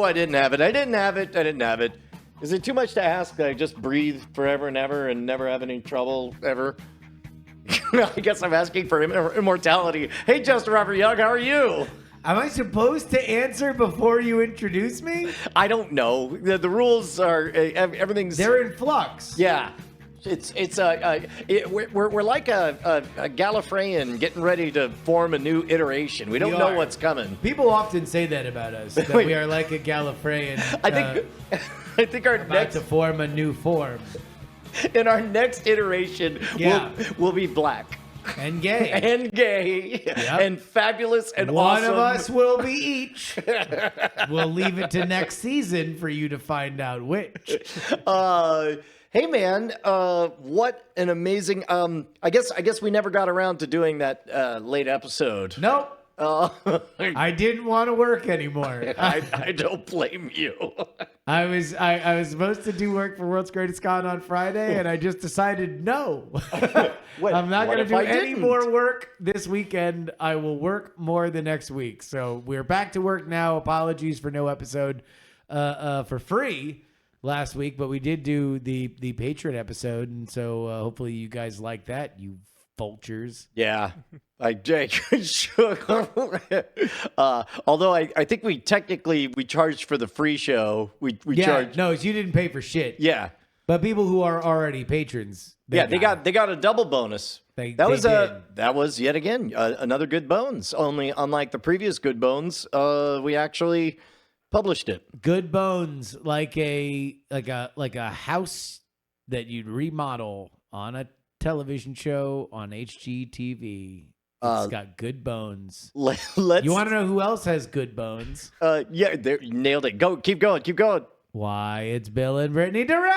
I didn't have it. I didn't have it. Is it too much to ask that I just breathe forever and ever and never have any trouble ever? I guess I'm asking for immortality. Hey, Justin Robert Young, how are you? Am I supposed to answer before you introduce me? I don't know. The rules are everything's. They're in flux. Yeah, we're like a Gallifreyan getting ready to form a new iteration. We don't know what's coming. People often say that about us, that we are like a Gallifreyan. I think our about to form a new form. In our next iteration, we'll be black. And gay. And gay. Yep. And fabulous and One awesome. of us will be each. We'll leave it to next season for you to find out which. Hey man, what an amazing I guess we never got around to doing that late episode. Nope. I didn't want to work anymore. I don't blame you. I was supposed to do work for World's Greatest Con on Friday, and I just decided no. I'm not going to do any more work this weekend. I will work more the next week. So we're back to work now. Apologies for no episode for free last week, but we did do the Patreon episode, and so hopefully you guys like that, you vultures. Yeah. Although I think we charged for the free show. We charged. No, you didn't pay for shit. Yeah. But people who are already patrons, they got a double bonus. That was yet again another Good Bones. Only unlike the previous Good Bones, we actually published it. Good Bones, like a house that you'd remodel on a television show on HGTV. It's got good bones. You want to know who else has good bones? Yeah, they nailed it. Keep going. Why, it's Bill and Brittany Duran!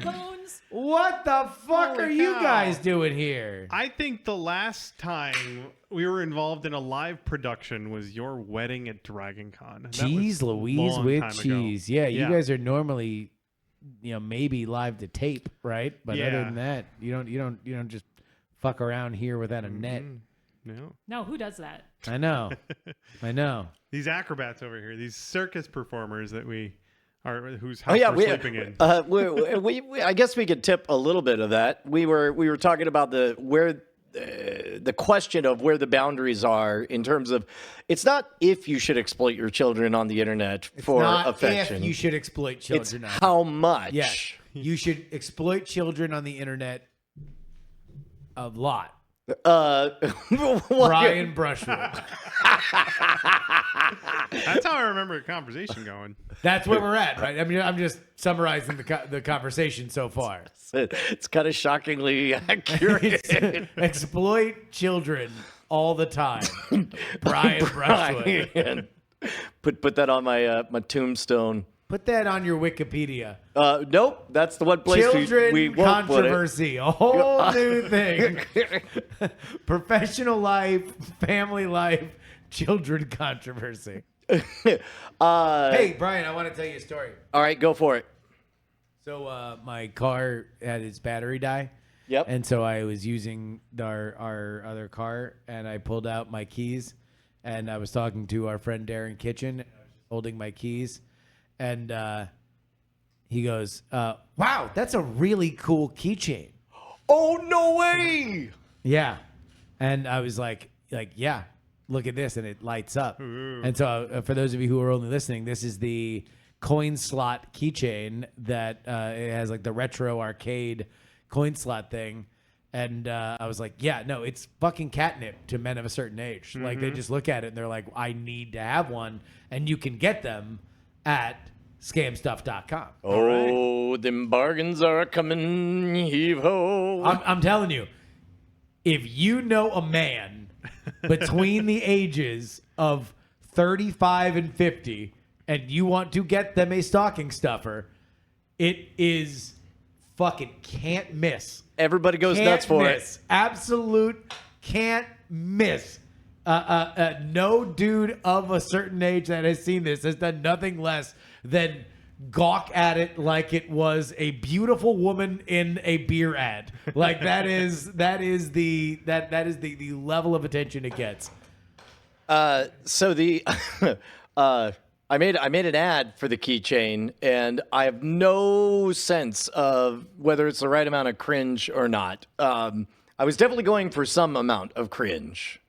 Huzzah! Bones. What the fuck are you guys doing here? I think the last time we were involved in a live production was your wedding at Dragon Con. Cheese Louise with cheese. Yeah, you guys are normally, maybe live to tape, right? But other than that, you don't just fuck around here without a net. No, who does that? I know. These acrobats over here, these circus performers that whose house we're sleeping in. I guess we could tip a little bit of that. We were talking about the question of where the boundaries are in terms of, it's not if you should exploit your children on the internet for affection. If you should exploit children. It's how much. Yes, you should exploit children on the internet a lot. Brian Brushwood. That's how I remember a conversation going. That's where we're at, right? I mean, I'm just summarizing the conversation so far. It's kind of shockingly accurate. Exploit children all the time. Brian Brushwood. Put that on my tombstone. Put that on your Wikipedia. Nope, that's the one place we won't controversy, a whole new thing. Professional life, family life, children controversy. Hey, Brian, I want to tell you a story. All right, go for it. So my car had its battery die. Yep. And so I was using our other car, and I pulled out my keys, and I was talking to our friend Darren Kitchen, holding my keys. And he goes, wow, that's a really cool keychain. Oh, no way. Yeah. And I was like, yeah, look at this. And it lights up. Ooh. And so for those of you who are only listening, this is the coin slot keychain that it has like the retro arcade coin slot thing. And I was like, yeah, no, it's fucking catnip to men of a certain age. Mm-hmm. Like they just look at it and they're like, I need to have one. And you can get them at scamstuff.com. Oh, right. Them bargains are coming, heave-ho. I'm telling you, if you know a man between the ages of 35 and 50 and you want to get them a stocking stuffer, it is fucking can't miss. Everybody goes nuts for it. Absolute can't miss. No dude of a certain age that has seen this has done nothing less than gawk at it like it was a beautiful woman in a beer ad. Like that is the level of attention it gets. So the I made an ad for the keychain, and I have no sense of whether it's the right amount of cringe or not. I was definitely going for some amount of cringe.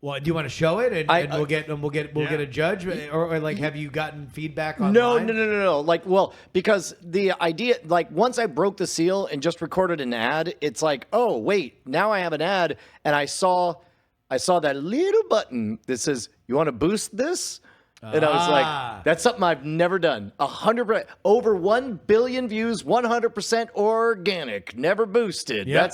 Well, do you want to show it, and we'll get a judge, or like have you gotten feedback online? No. Like, well, because the idea, like, once I broke the seal and just recorded an ad, it's like, oh wait, now I have an ad, and I saw that little button that says, "You want to boost this?" And I was like, that's something I've never done. 100%, over 1 billion views, 100% organic, never boosted. Yeah.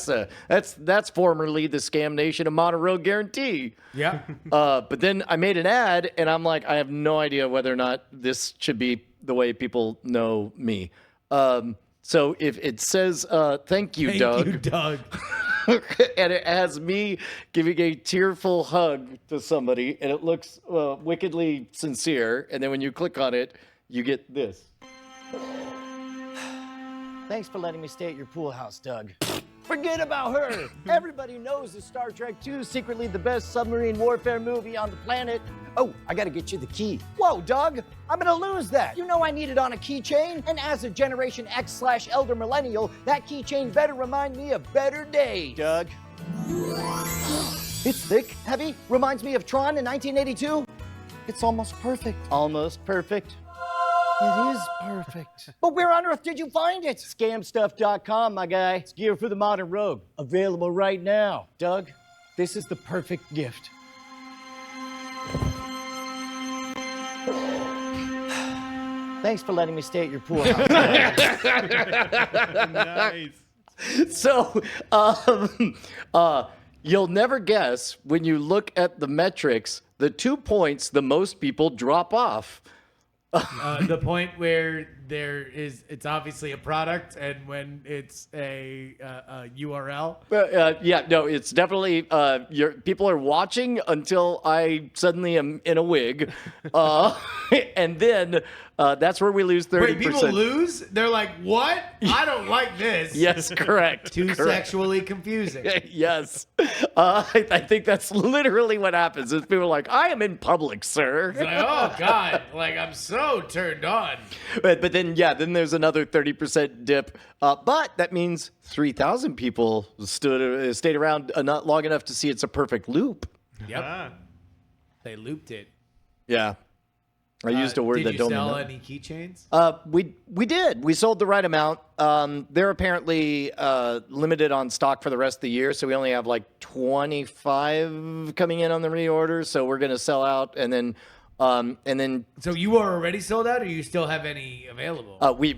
That's formerly the Scam Nation of Modern Road Guarantee. Yeah. But then I made an ad, and I'm like, I have no idea whether or not this should be the way people know me. So if it says, thank you, Doug. Thank you, Doug. And it has me giving a tearful hug to somebody, and it looks wickedly sincere. And then when you click on it, you get this. Thanks for letting me stay at your pool house, Doug. Forget about her. Everybody knows that Star Trek II is secretly the best submarine warfare movie on the planet. Oh, I gotta get you the key. Whoa, Doug, I'm gonna lose that. You know I need it on a keychain, and as a Generation X/Elder Millennial, that keychain better remind me of better days. Doug. It's thick, heavy, reminds me of Tron in 1982. It's almost perfect. Almost perfect. It is perfect. But where on earth did you find it? Scamstuff.com, my guy. It's gear for the modern rogue. Available right now. Doug, this is the perfect gift. Thanks for letting me stay at your pool house. Nice. So, you'll never guess when you look at the metrics, the 2 points the most people drop off. The point where it's obviously a product, and when it's a URL. It's definitely people are watching until I suddenly am in a wig, and then that's where we lose 30%. Wait, people lose? They're like, what? I don't like this. Yes, correct. Too correct. sexually confusing. Yes. I think that's literally what happens. Is people are like, I am in public, sir. It's like, oh, God. Like, I'm so turned on. But then there's another 30% dip. But that means 3,000 people stayed around not long enough to see it's a perfect loop. Yep. They looped it. Yeah. I used a word that don't mean Did you sell that. any keychains? We did. We sold the right amount. They're apparently limited on stock for the rest of the year, so we only have like 25 coming in on the reorder. So we're gonna sell out, and then. So you are already sold out, or you still have any available? We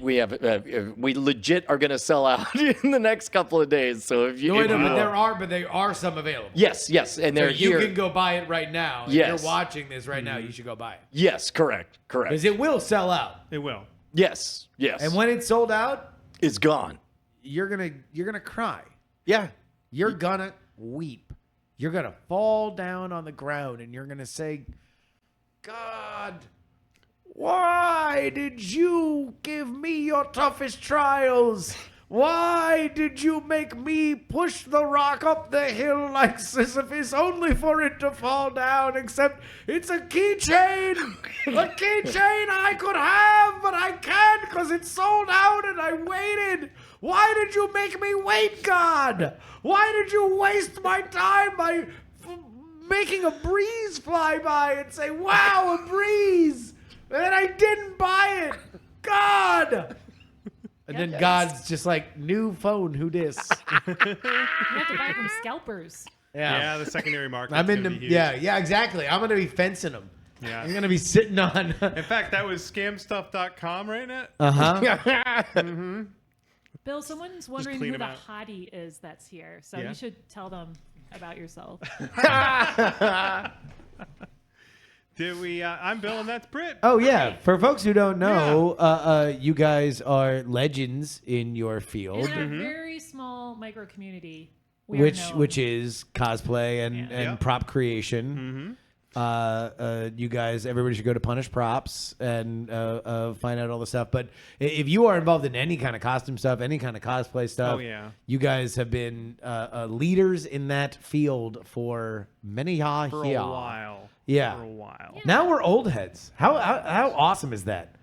legit are gonna sell out in the next couple of days. So if you, but there are some available. Yes, and they're here. You can go buy it right now. If you're watching this right now, you should go buy it. Yes, correct. Because it will sell out. It will. Yes. And when it's sold out, it's gone. You're gonna cry. Yeah. You're gonna weep. You're gonna fall down on the ground, and you're gonna say, God, why did you give me your toughest trials? Why did you make me push the rock up the hill like Sisyphus only for it to fall down? Except it's a keychain. A keychain I could have, but I can't because it's sold out and I waited. Why did you make me wait, God? Why did you waste my time by making a breeze fly by and say, wow, a breeze, and then I didn't buy it, God. And then God's just like, new phone, who dis? You have to buy from scalpers. Yeah, the secondary market. I'm in the yeah, exactly. I'm gonna be fencing them. Yeah, I'm gonna be sitting on. In fact, that was scamstuff.com, right, Nat? Mm-hmm. Bill, someone's wondering who the out. hottie is that's here, so you should tell them about yourself. Did we? I'm Bill, and that's Britt. Oh yeah, for folks who don't know, you guys are legends in your field, In a very small micro community, which is cosplay and prop creation. You guys, everybody should go to Punish Props and find out all the stuff. But if you are involved in any kind of costume stuff, any kind of cosplay stuff, you guys have been leaders in that field for many for a while. Yeah, for a while. Yeah. Now we're old heads. How awesome is that?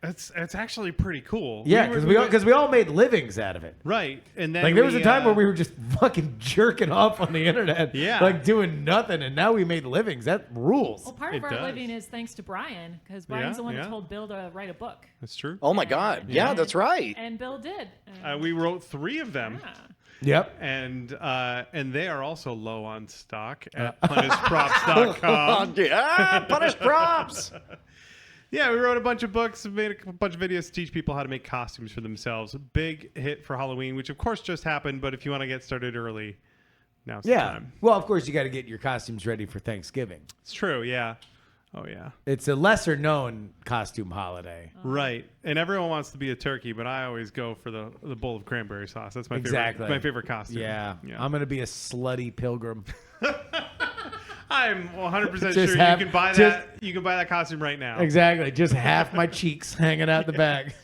It's actually pretty cool. Yeah, because we all made livings out of it. Right, and then Like there was a time where we were just fucking jerking off on the internet, like doing nothing, and now we made livings. That rules. Well, part of our living is thanks to Brian, because Brian's the one that told Bill to write a book. That's true. Oh my God! Yeah, that's right. And Bill did. We wrote 3 of them. Yeah. Yep. And they are also low on stock at punishprops.com. Punish Props. Yeah, we wrote a bunch of books, made a bunch of videos to teach people how to make costumes for themselves. Big hit for Halloween, which of course just happened, but if you want to get started early, now's the time. Well, of course, you got to get your costumes ready for Thanksgiving. It's true, yeah. Oh, yeah. It's a lesser known costume holiday. Right. And everyone wants to be a turkey, but I always go for the bowl of cranberry sauce. That's my favorite costume. Yeah. I'm going to be a slutty pilgrim. I'm 100% sure you can buy that. You can buy that costume right now. Exactly. Just half my cheeks hanging out the back.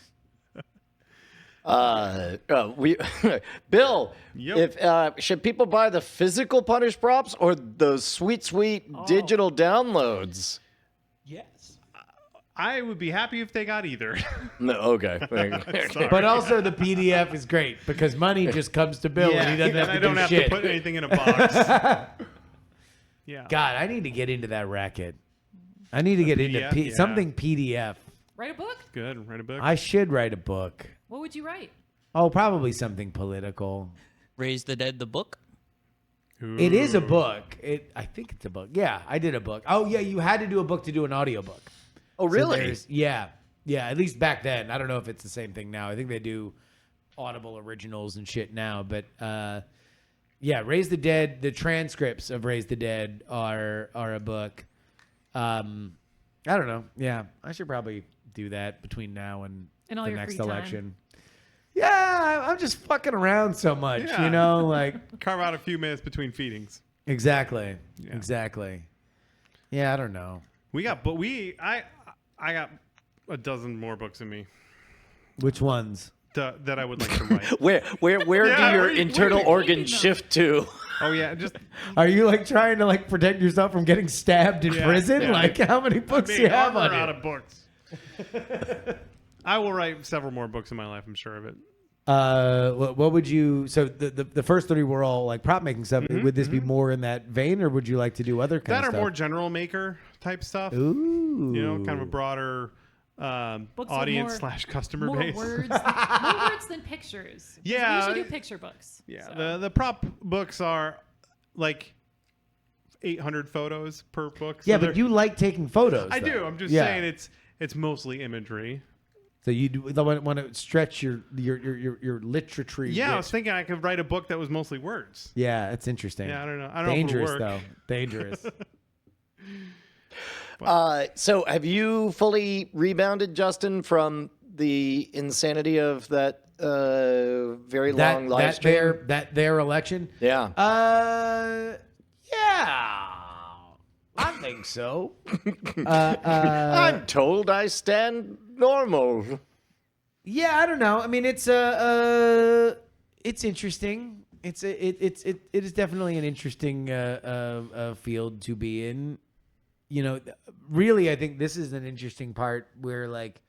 Bill, if should people buy the physical Punish Props or those sweet digital downloads? Yes. I would be happy if they got either. No, okay. But also the PDF is great because money just comes to Bill and he doesn't have to I don't have shit. to put anything in a box. Yeah. God, I need to get into that racket. I need to get into something PDF. Write a book? Good. Write a book. I should write a book. What would you write? Oh, probably something political. Raise the Dead, the book? Ooh. It is a book. I think it's a book. Yeah, I did a book. Oh, yeah, you had to do a book to do an audiobook. Oh, really? Yeah, at least back then. I don't know if it's the same thing now. I think they do Audible originals and shit now. But, yeah, Raise the Dead, the transcripts of Raise the Dead are a book. I don't know. Yeah, I should probably do that between now and all the your next free time. election. Yeah, I'm just fucking around so much, Yeah. you know, like Carve out a few minutes between feedings. exactly. Yeah. Exactly. Yeah, I don't know. I got a dozen more books in me Which ones? that I would like to write. Where Yeah, do your where you internal keeping organs them? shift to? Oh yeah, just Are you like trying to like protect yourself from getting stabbed in prison? yeah. Like how many books do you have on out you? of books. I will write several more books in my life. I'm sure of it. What would you? So the first 3 were all like prop making stuff. Would this be more in that vein, or would you like to do other kind That of are stuff? more general maker type stuff. Ooh, You know, kind of a broader Books with audience more- / customer More base. words, more words than pictures. 'Cause Yeah. We usually do picture books. Yeah, so. the prop books are like 800 photos per book. So yeah, they're- but you like taking photos. I though. do. I'm just Yeah. saying it's mostly imagery. So you want to stretch your literature. Yeah, I was thinking I could write a book that was mostly words. Yeah, it's interesting. Yeah, I don't know. I don't know Dangerous if it'll work. though. Dangerous. So have you fully rebounded, Justin, from the insanity of that very long live stream? Their election. Yeah. Yeah. I think so. I'm told I stand normal. Yeah, I don't know. I mean, it's interesting. It is definitely an interesting field to be in. You know, really, I think this is an interesting part where like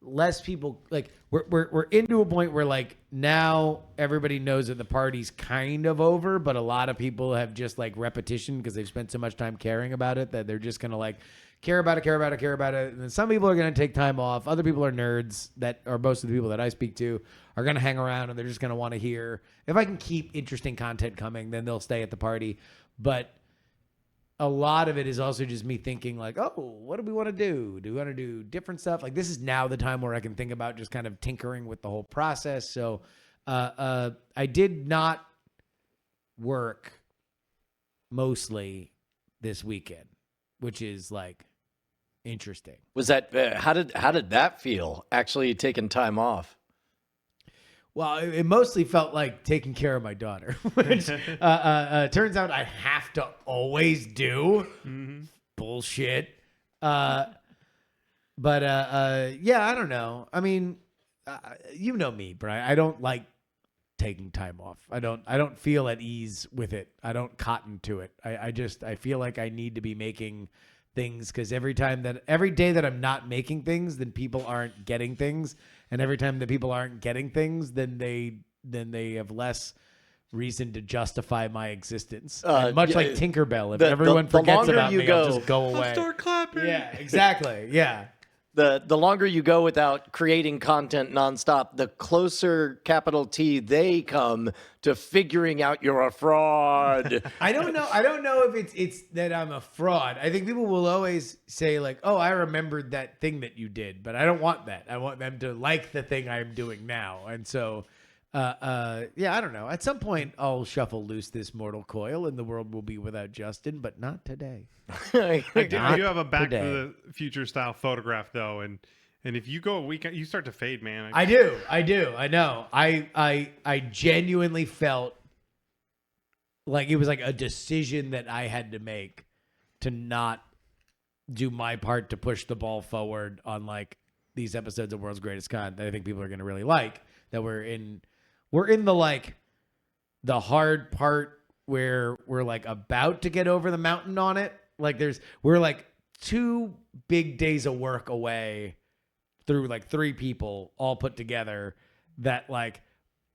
less people like we're into a point where like now everybody knows that the party's kind of over, but a lot of people have just like repetition because they've spent so much time caring about it that they're just gonna like care about it. And then some people are gonna take time off. Other people are nerds that are most of the people that I speak to are gonna hang around and they're just gonna want to hear if I can keep interesting content coming, then they'll stay at the party. But a lot of it is also just me thinking like, oh, what do we want to do? Do we want to do different stuff? Like this is now the time where I can think about just kind of tinkering with the whole process. So I did not work mostly this weekend, which is like interesting. Was that how did that feel? Actually taking time off. Well, it mostly felt like taking care of my daughter, which turns out I have to always do bullshit. But yeah, I don't know. I mean, you know me, Brian. I don't like taking time off. I don't feel at ease with it. I don't cotton to it. I feel like I need to be making things, because every day that I'm not making things, then people aren't getting things, and every time that people aren't getting things, then they have less reason to justify my existence. And much like Tinkerbell, if everyone forgets about me, I'll just go away. I'll start clapping. Yeah, exactly. Yeah. The longer you go without creating content nonstop, the closer capital T they come to figuring out you're a fraud. I don't know if it's that I'm a fraud. I think people will always say like, "Oh, I remembered that thing that you did," but I don't want that. I want them to like the thing I'm doing now. And so yeah, I don't know. At some point I'll shuffle loose this mortal coil and the world will be without Justin, but not today. I do have a Back today. to the Future style photograph though, and if you go a weekend, you start to fade, man. I do. I know. I genuinely felt like it was like a decision that I had to make to not do my part to push the ball forward on like these episodes of World's Greatest Con that I think people are going to really like. That we're in the like the hard part where we're like about to get over the mountain on it. Like we're like 2 big days of work away through like 3 people all put together that like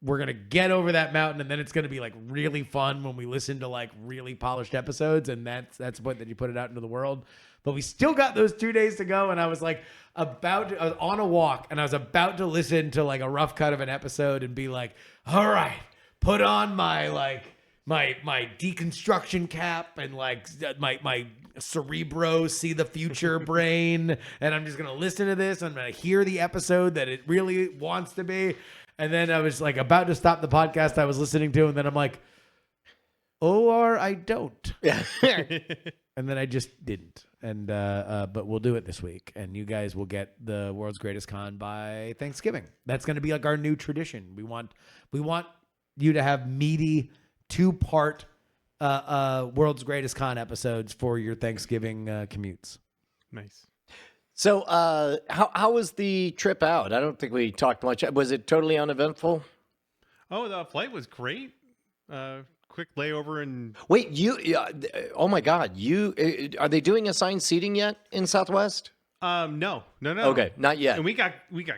we're going to get over that mountain, and then it's going to be like really fun when we listen to like really polished episodes, and that's the point that you put it out into the world. But we still got those 2 days to go, and I was like I was on a walk, and I was about to listen to like a rough cut of an episode and be like, all right, put on my like my deconstruction cap and like my Cerebro see the future brain, and I'm just gonna listen to this. I'm gonna hear the episode that it really wants to be. And then I was like about to stop the podcast I was listening to, and then I'm like, or I don't. And then I just didn't. And but we'll do it this week, and you guys will get the World's Greatest Con by Thanksgiving. That's going to be like our new tradition. We want you to have meaty 2-part World's Greatest Con episodes for your Thanksgiving commutes. Nice. So, how was the trip out? I don't think we talked much. Was it totally uneventful? Oh, the flight was great. Quick layover and Wait, oh my God, are they doing assigned seating yet in Southwest? no. Okay, not yet. And we got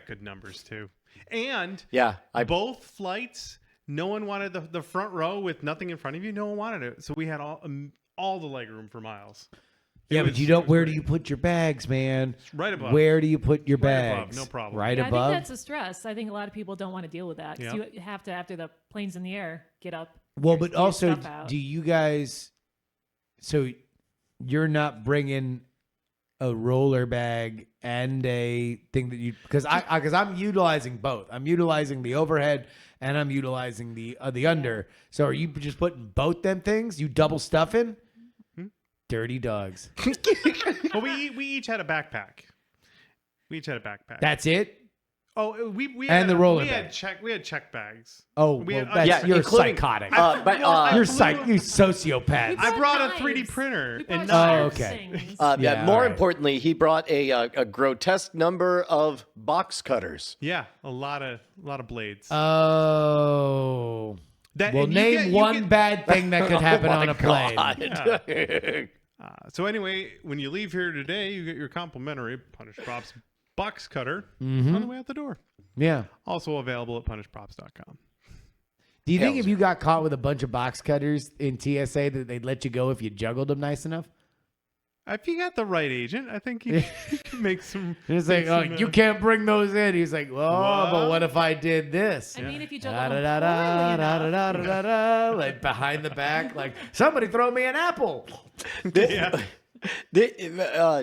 good numbers too. And Yeah, both flights, no one wanted the front row with nothing in front of you. No one wanted it, so we had all the leg room for miles. Yeah, but you don't. Where do you put your bags, man? Right above. Where do you put your Right above, bags? no problem. Right Yeah, above. I think that's a stress. I think a lot of people don't want to deal with that because you have to, after the plane's in the air, get up. Well, but your also, stuff out. do you guys? So you're not bringing a roller bag and a thing that you because I'm utilizing both. I'm utilizing the overhead and I'm utilizing the under. So are you just putting both them things? You double stuffing? Dirty dogs. Well, we each had a backpack. That's it. Oh, we And had the roller we bag. had check bags. Oh, We well, had- that's, yeah, you're including- psychotic. But you're sociopaths. I brought a knives. 3D printer We brought and knives. Oh, okay. Things. Yeah, more all right. importantly, he brought a grotesque number of box cutters. yeah, a lot of blades. Oh. That- Well, and you name get- one bad thing that could happen on a plane. God. So anyway, when you leave here today, you get your complimentary Punish Props box cutter Mm-hmm. on the way out the door. Yeah. Also available at punishprops.com. Do you think if you got caught with a bunch of box cutters in TSA that they'd let you go if you juggled them nice enough? If you got the right agent, I think you can make some. He's like, make oh, some, you can't bring those in. He's like, well, but what if I did this? I mean, if you juggle Da, them da, da, poorly da, da, enough, da, da, da, da, like behind the back, like somebody throw me an apple. Yeah.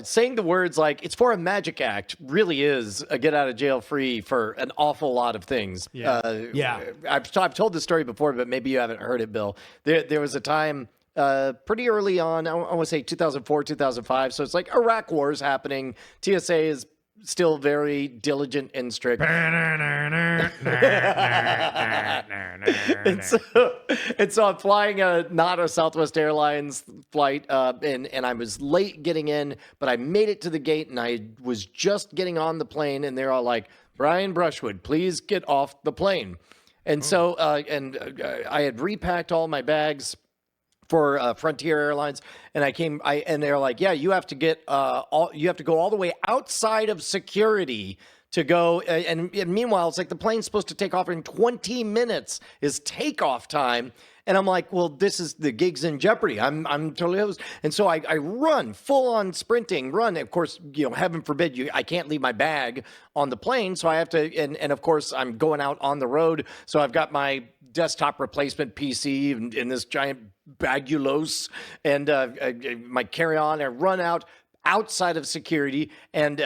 Saying the words like "it's for a magic act" really is a get out of jail free for an awful lot of things. Yeah. Yeah. I've told this story before, but maybe you haven't heard it, Bill. There was a time pretty early on, I want to say 2004, 2005. So it's like Iraq war is happening. TSA is still very diligent and strict. and so I'm flying not a Southwest Airlines flight, and I was late getting in, but I made it to the gate, and I was just getting on the plane, and they're all like, Brian Brushwood, please get off the plane. And so, I had repacked all my bags for Frontier Airlines, and and they're like, yeah, you have to go all the way outside of security to go. And meanwhile, it's like the plane's supposed to take off in 20 minutes is takeoff time. And I'm like, well, this is the gig's in jeopardy. I'm totally host. And so I run full on sprinting run. Of course, heaven forbid I can't leave my bag on the plane. So I have to, and of course I'm going out on the road. So I've got my desktop replacement PC in this giant bagulose and my carry-on. I run outside of security, and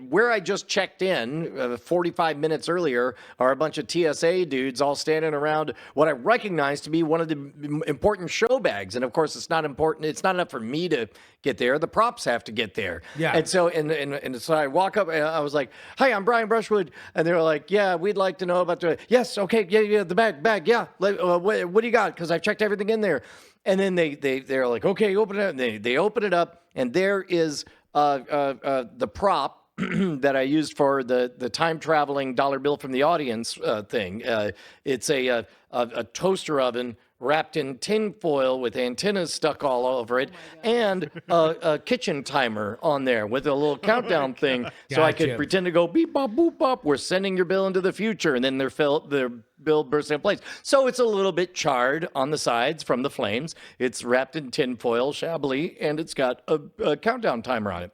where I just checked in 45 minutes earlier are a bunch of TSA dudes all standing around what I recognize to be one of the important show bags. And of course, it's not important. It's not enough for me to get there. The props have to get there. Yeah. And so, and so I walk up, and I was like, "Hi, I'm Brian Brushwood," and they were like, "Yeah, we'd like to know about yes, okay, yeah, the bag, yeah. What do you got? Because I've checked everything in there." And then they're like, "Okay, open it up." And they open it up, and there is the prop that I used for the time traveling dollar bill from the audience thing. It's a toaster oven wrapped in tin foil with antennas stuck all over it, and a kitchen timer on there with a little countdown thing, so I could pretend to go beep bop boop bop. We're sending your bill into the future, and then their bill bursts into place. So it's a little bit charred on the sides from the flames. It's wrapped in tin foil, shabbily, and it's got a countdown timer on it.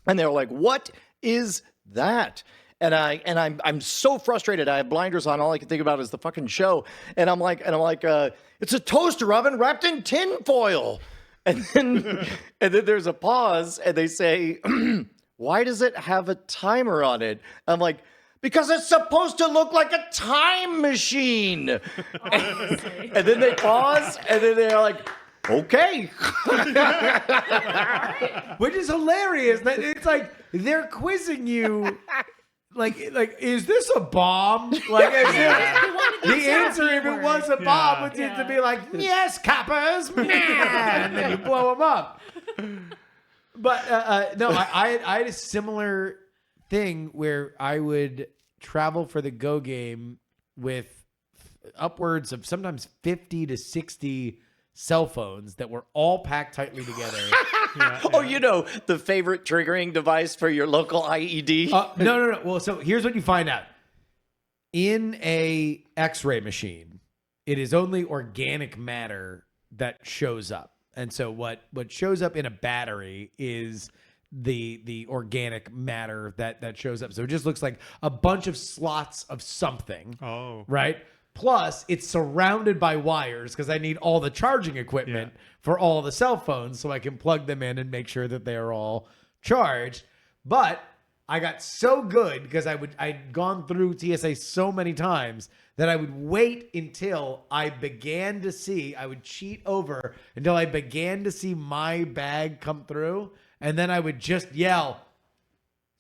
And they were like, "What is that?" And I'm so frustrated. I have blinders on. All I can think about is the fucking show. And I'm like, it's a toaster oven wrapped in tin foil. And then there's a pause, and they say, "Why does it have a timer on it?" I'm like, "Because it's supposed to look like a time machine." And then they pause, and then they're like, "Okay." Which is hilarious. It's like they're quizzing you. Like, is this a bomb? Like, the answer, if it was a bomb, would seem to be like, "Yes, coppers, man," and then you blow them up. But no, I had a similar thing where I would travel for the Go game with upwards of sometimes 50 to 60 cell phones that were all packed tightly together. Oh, the favorite triggering device for your local IED? No. Well, so here's what you find out. In a X-ray machine, it is only organic matter that shows up. And so what shows up in a battery is the organic matter that shows up. So it just looks like a bunch of slots of something. Oh. Right? Plus, it's surrounded by wires because I need all the charging equipment for all the cell phones so I can plug them in and make sure that they are all charged. But I got so good because I'd gone through TSA so many times that I would wait until I would cheat over until I began to see my bag come through. And then I would just yell,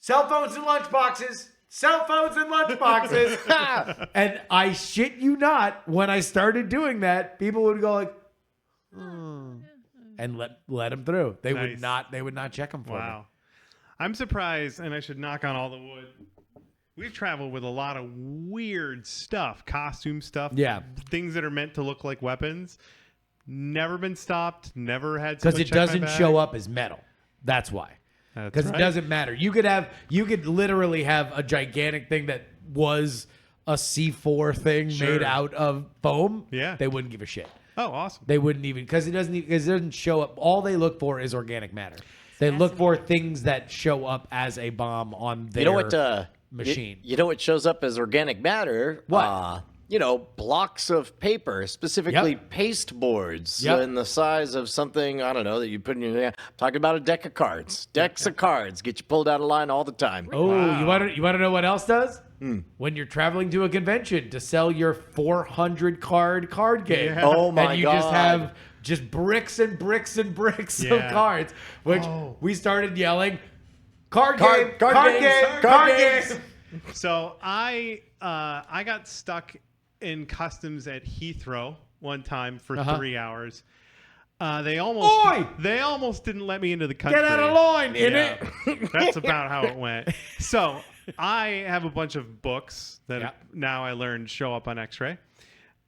"Cell phones and lunchboxes! Cell phones and lunchboxes!" And I shit you not, when I started doing that, people would go like, and let them through. They would not check them for me. I'm surprised, and I should knock on all the wood. We've traveled with a lot of weird stuff, costume stuff, things that are meant to look like weapons. Never been stopped. Never had because it doesn't show up as metal. That's why. Because it doesn't matter. You could literally have a gigantic thing that was a C4 thing made out of foam. Yeah, they wouldn't give a shit. Oh, awesome. They wouldn't even because it doesn't show up. All they look for is organic matter. They look for things that show up as a bomb on their machine. You know what shows up as organic matter? What? Blocks of paper, specifically paste boards in the size of something, I don't know, that you put in your hand. I'm talking about a deck of cards. Decks of cards get you pulled out of line all the time. Oh, you want to know what else does? When you're traveling to a convention to sell your 400 card game. Yeah. Oh, my God. And you just have just bricks and bricks and bricks of cards, which we started yelling, Card games. So I got stuck in customs at Heathrow one time for 3 hours. They almost didn't let me into the country. Get out of line, it. That's about how it went. So I have a bunch of books that now I learned show up on X-Ray,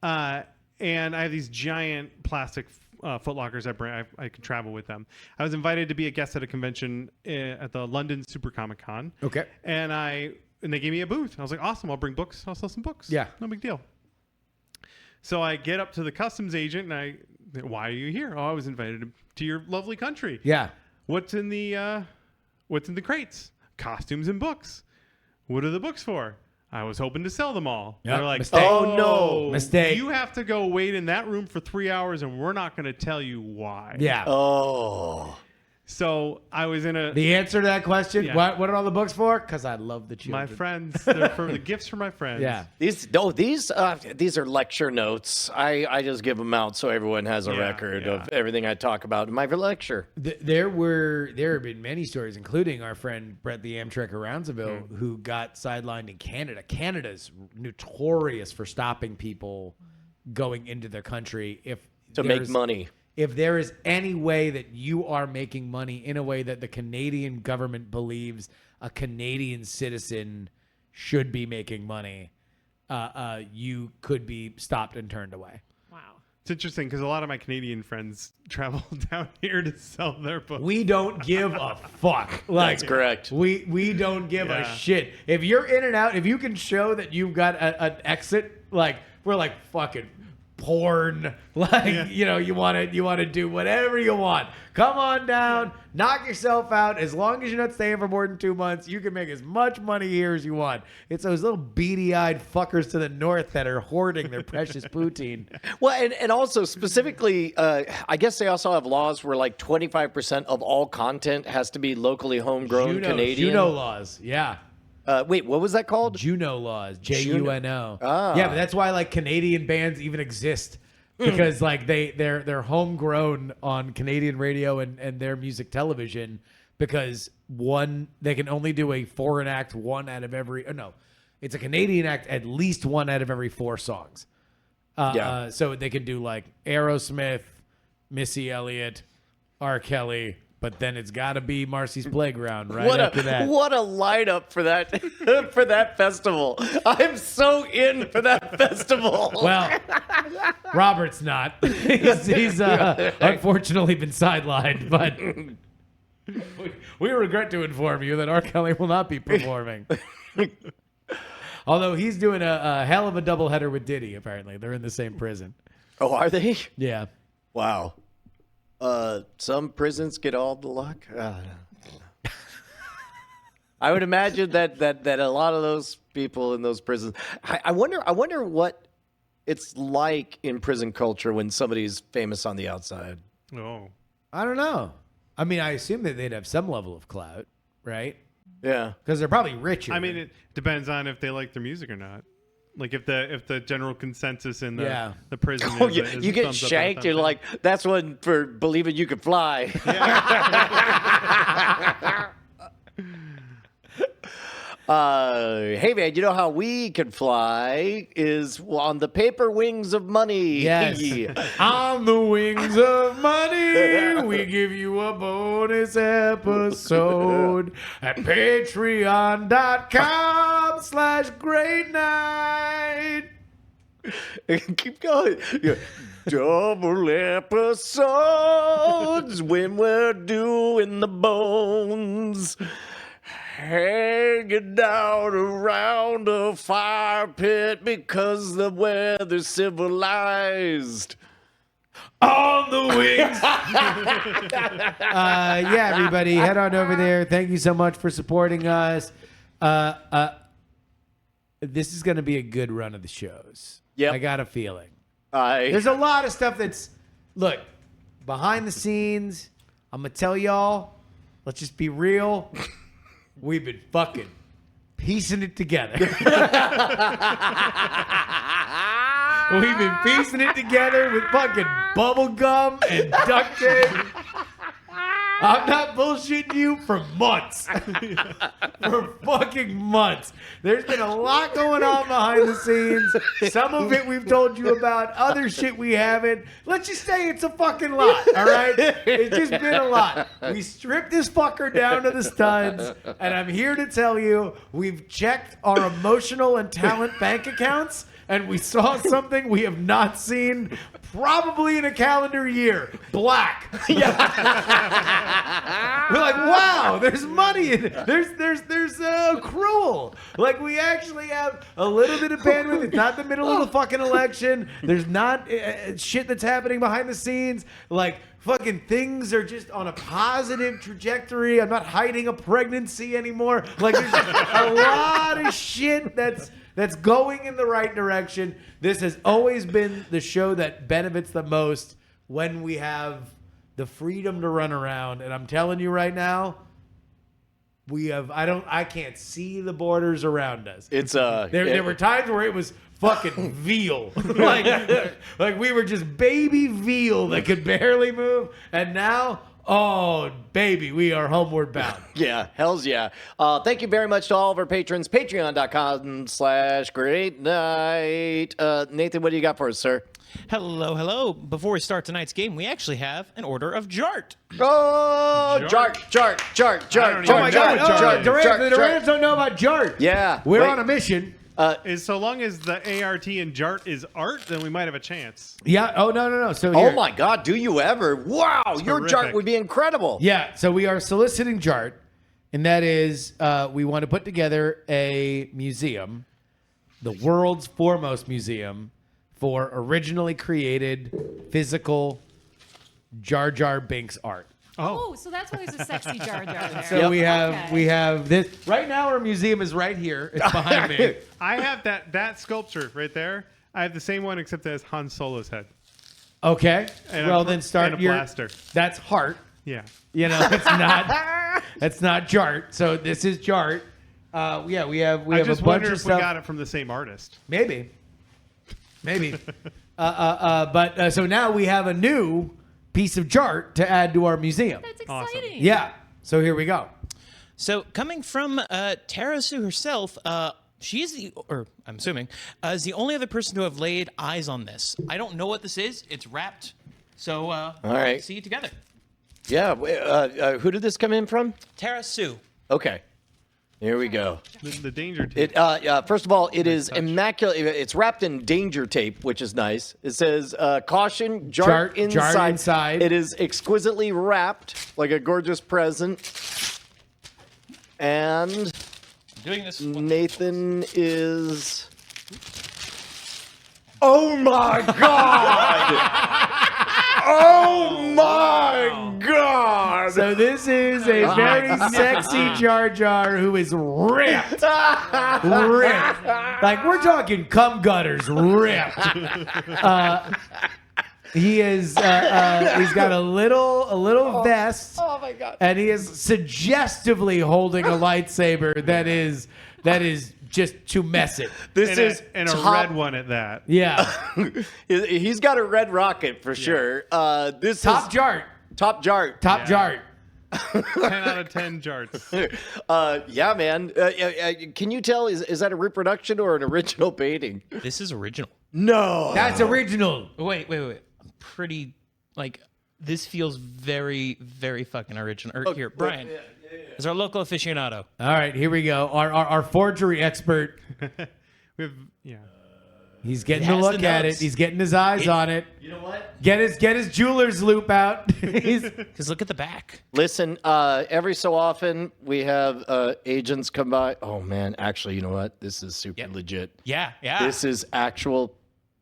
and I have these giant plastic Foot Lockers I can travel with them. I was invited to be a guest at a convention at the London Super Comic Con. Okay. And they gave me a booth. I was like, awesome, I'll bring books. I'll sell some books. Yeah. No big deal. So I get up to the customs agent and why are you here? Oh, I was invited to your lovely country. Yeah. What's in the crates? Costumes and books. What are the books for? I was hoping to sell them all. Yep. They're like, Mistake. Oh, no. Mistake. You have to go wait in that room for 3 hours, and we're not going to tell you why. Yeah. Oh. So I was in The answer to that question, Yeah. what are all the books for? Because I love the children. my friends. They're for the gifts for my friends. Yeah. These are lecture notes. I just give them out so everyone has a record of everything I talk about in my lecture. There have been many stories, including our friend Brett the Amtrekker Roundsville, who got sidelined in Canada. Canada's notorious for stopping people going into their country To make money. If there is any way that you are making money in a way that the Canadian government believes a Canadian citizen should be making money, you could be stopped and turned away. Wow. It's interesting because a lot of my Canadian friends travel down here to sell their books. We don't give a fuck. That's correct. We don't give a shit. If you're in and out, if you can show that you've got an exit, like we're like fucking porn, like you want to do whatever you want. Come on down, knock yourself out. As long as you're not staying for more than 2 months, you can make as much money here as you want. It's those little beady-eyed fuckers to the north that are hoarding their precious poutine. Well, and also specifically, I guess they also have laws where like 25% of all content has to be locally homegrown Canadian. Juno laws, yeah. Wait, what was that called? Juno laws, Juno. Ah. Yeah, but that's why like Canadian bands even exist, because like they're homegrown on Canadian radio and their music television, because they can only do a foreign act it's a Canadian act at least one out of every 4 songs. So they can do like Aerosmith, Missy Elliott, R. Kelly. But then it's got to be Marcy's Playground after that. What a lineup for that for that festival! I'm so in for that festival. Well, Robert's not. He's unfortunately been sidelined, but we regret to inform you that R. Kelly will not be performing. Although he's doing a hell of a doubleheader with Diddy. Apparently, they're in the same prison. Oh, are they? Yeah. Wow. Some prisons get all the luck. I would imagine that a lot of those people in those prisons. I wonder what it's like in prison culture when somebody's famous on the outside. Oh, I don't know. I mean, I assume that they'd have some level of clout, right? Yeah, because they're probably richer. I mean, it depends on if they like their music or not. Like if the general consensus in the prison is you get shanked, you're like, that's one for believing you could fly. Hey man, you know how we can fly is on the paper wings of money. Yes. On the wings of money, we give you a bonus episode at patreon.com/great night. Keep going. Yeah. Double episodes when we're doing the bones. Hanging down around a fire pit because the weather's civilized. On the wings. Yeah, everybody, head on over there. Thank you so much for supporting us. This is going to be a good run of the shows. Yep. I got a feeling. There's There's a lot of stuff that's, look, behind the scenes. I'm going to tell y'all, let's just be real. We've been fucking piecing it together. We've been piecing it together with fucking bubble gum and duct tape. I'm not bullshitting you for months. For fucking months. There's been a lot going on behind the scenes. Some of it we've told you about. Other shit we haven't. Let's just say it's a fucking lot, all right? It's just been a lot. We stripped this fucker down to the studs, and I'm here to tell you we've checked our emotional and talent bank accounts, and we saw something we have not seen probably in a calendar year. Black. Yeah. We're like, wow, there's money in it. There's accrual. Like, we actually have a little bit of bandwidth. It's not the middle of the fucking election. There's not shit that's happening behind the scenes. Like, fucking things are just on a positive trajectory. I'm not hiding a pregnancy anymore. Like, there's a lot of shit that's going in the right direction. This has always been the show that benefits the most when we have the freedom to run around. And I'm telling you right now, I can't see the borders around us. It's there were times where it was fucking veal. like we were just baby veal that could barely move. And now, oh, baby, we are homeward bound. Yeah, hells yeah. Thank you very much to all of our patrons. Patreon.com/Great Night. Nathan, what do you got for us, sir? Hello. Before we start tonight's game, we actually have an order of Jart. Oh, Jart. Oh my God, Durant don't know about Jart. Yeah. We're on a mission. So long as the ART and Jart is art, then we might have a chance. Yeah. Oh, no. So Oh here. my God, do you ever? Wow, your Jart would be incredible. Yeah. So we are soliciting Jart, and that is we want to put together a museum, the world's foremost museum for originally created physical Jar Jar Binks art. Oh, so that's why there's a sexy Jar Jar there. So we have this right now. Our museum is right here. It's behind me. I have that sculpture right there. I have the same one except it has Han Solo's head. Okay. And well, a- then start and a your. blaster. That's Heart. Yeah. You know, it's not. That's not Jart. So this is Jart. Yeah, we have I a just bunch wonder of if stuff. we got it from the same artist. Maybe. But so now we have a new piece of Jart to add to our museum. That's Awesome. exciting. Yeah. So here we go. So coming from Tara Sue herself, she's I'm assuming, is the only other person to have laid eyes on this. I don't know what this is. It's wrapped. So all right. see you together. Yeah. Who did this come in from? Tara Sue. Okay. Here we go. The danger tape. First of all, it is immaculate. It's wrapped in danger tape, which is nice. It says, caution, Jart inside. It is exquisitely wrapped like a gorgeous present. And Doing this. Nathan is... Oh my God! Oh my God! So this is a very sexy Jar Jar who is ripped. Ripped. Like, we're talking cum gutters ripped. He is, he's got a little vest. Oh my God. And he is suggestively holding a lightsaber that is just to mess it. This is and a top- red one at that. Yeah. He's got a red rocket for sure. This Top is Jart. top Jart. Top Jart. 10 out of 10 Jarts. Yeah, man. Can you tell? Is that a reproduction or an original painting? This is original. No. That's original. Wait. I'm pretty this feels very, very fucking original. Here, Brian. Is our local aficionado. All right, here we go. Our forgery expert. We have, yeah. He's getting It to has look the at it. notes. He's getting his eyes on it. You know what? Get his jeweler's loop out. He's, Because look at the back. Listen, every so often we have agents come by. Oh man, actually, you know what? This is super legit. Yeah. This is actual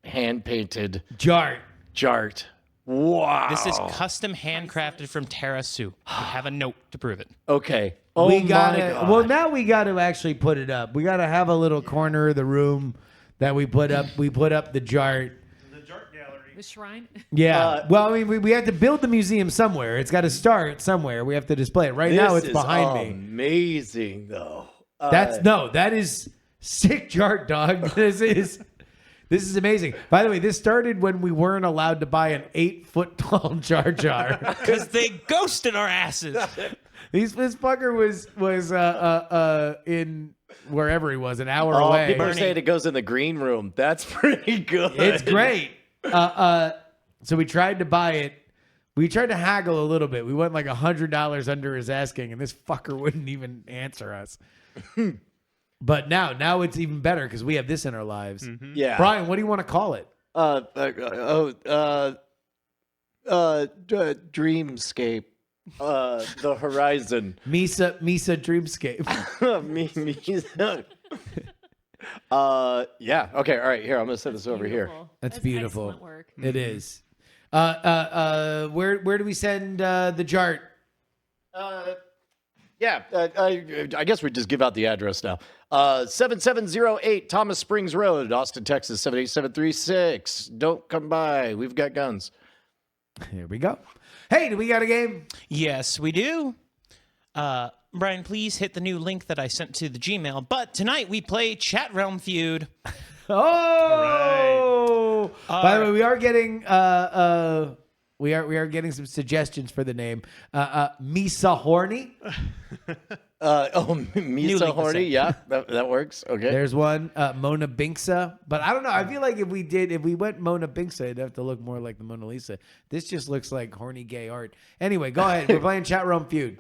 hand painted Jart. Jart. Wow. This is custom handcrafted from Tara Sue. We have a note to prove it. Okay. Oh we my gotta. God. Well, now we got to actually put it up. We got to have a little corner of the room that we put up. We put up the Jart. The Jart gallery. The shrine. Yeah. Well, I mean, we have to build the museum somewhere. It's got to start somewhere. We have to display it. Right now, This it's is behind me. amazing, though. That is sick Jart, dog. This is amazing. By the way, this started when we weren't allowed to buy an 8-foot tall Jar Jar. Because they ghosted our asses. This fucker was in wherever he was, an hour away. People are saying it goes in the green room. That's pretty good. It's great. So we tried to buy it. We tried to haggle a little bit. We went like $100 under his asking, and this fucker wouldn't even answer us. But now it's even better because we have this in our lives. Mm-hmm. Yeah. Brian, what do you want to call it? Dreamscape. The Horizon. Misa Dreamscape. Yeah. Okay. All right. Here, I'm gonna set this over here. That's beautiful. Excellent work. It is. Where do we send the chart? Yeah. I guess we just give out the address now. 7708 Thomas Springs Road, Austin, Texas 78736. Don't come by. We've got guns. Here we go. Hey, do we got a game? Yes, we do. Brian, please hit the new link that I sent to the Gmail. But tonight we play Chat Realm Feud. Oh! By the way, we are getting we are getting some suggestions for the name. Misa Horny. Misa Horny. Yeah, that works. Okay. There's one. Mona Binksa. But I don't know. I feel like if we went Mona Binksa, it'd have to look more like the Mona Lisa. This just looks like horny gay art. Anyway, go ahead. We're playing Chat Realm Feud.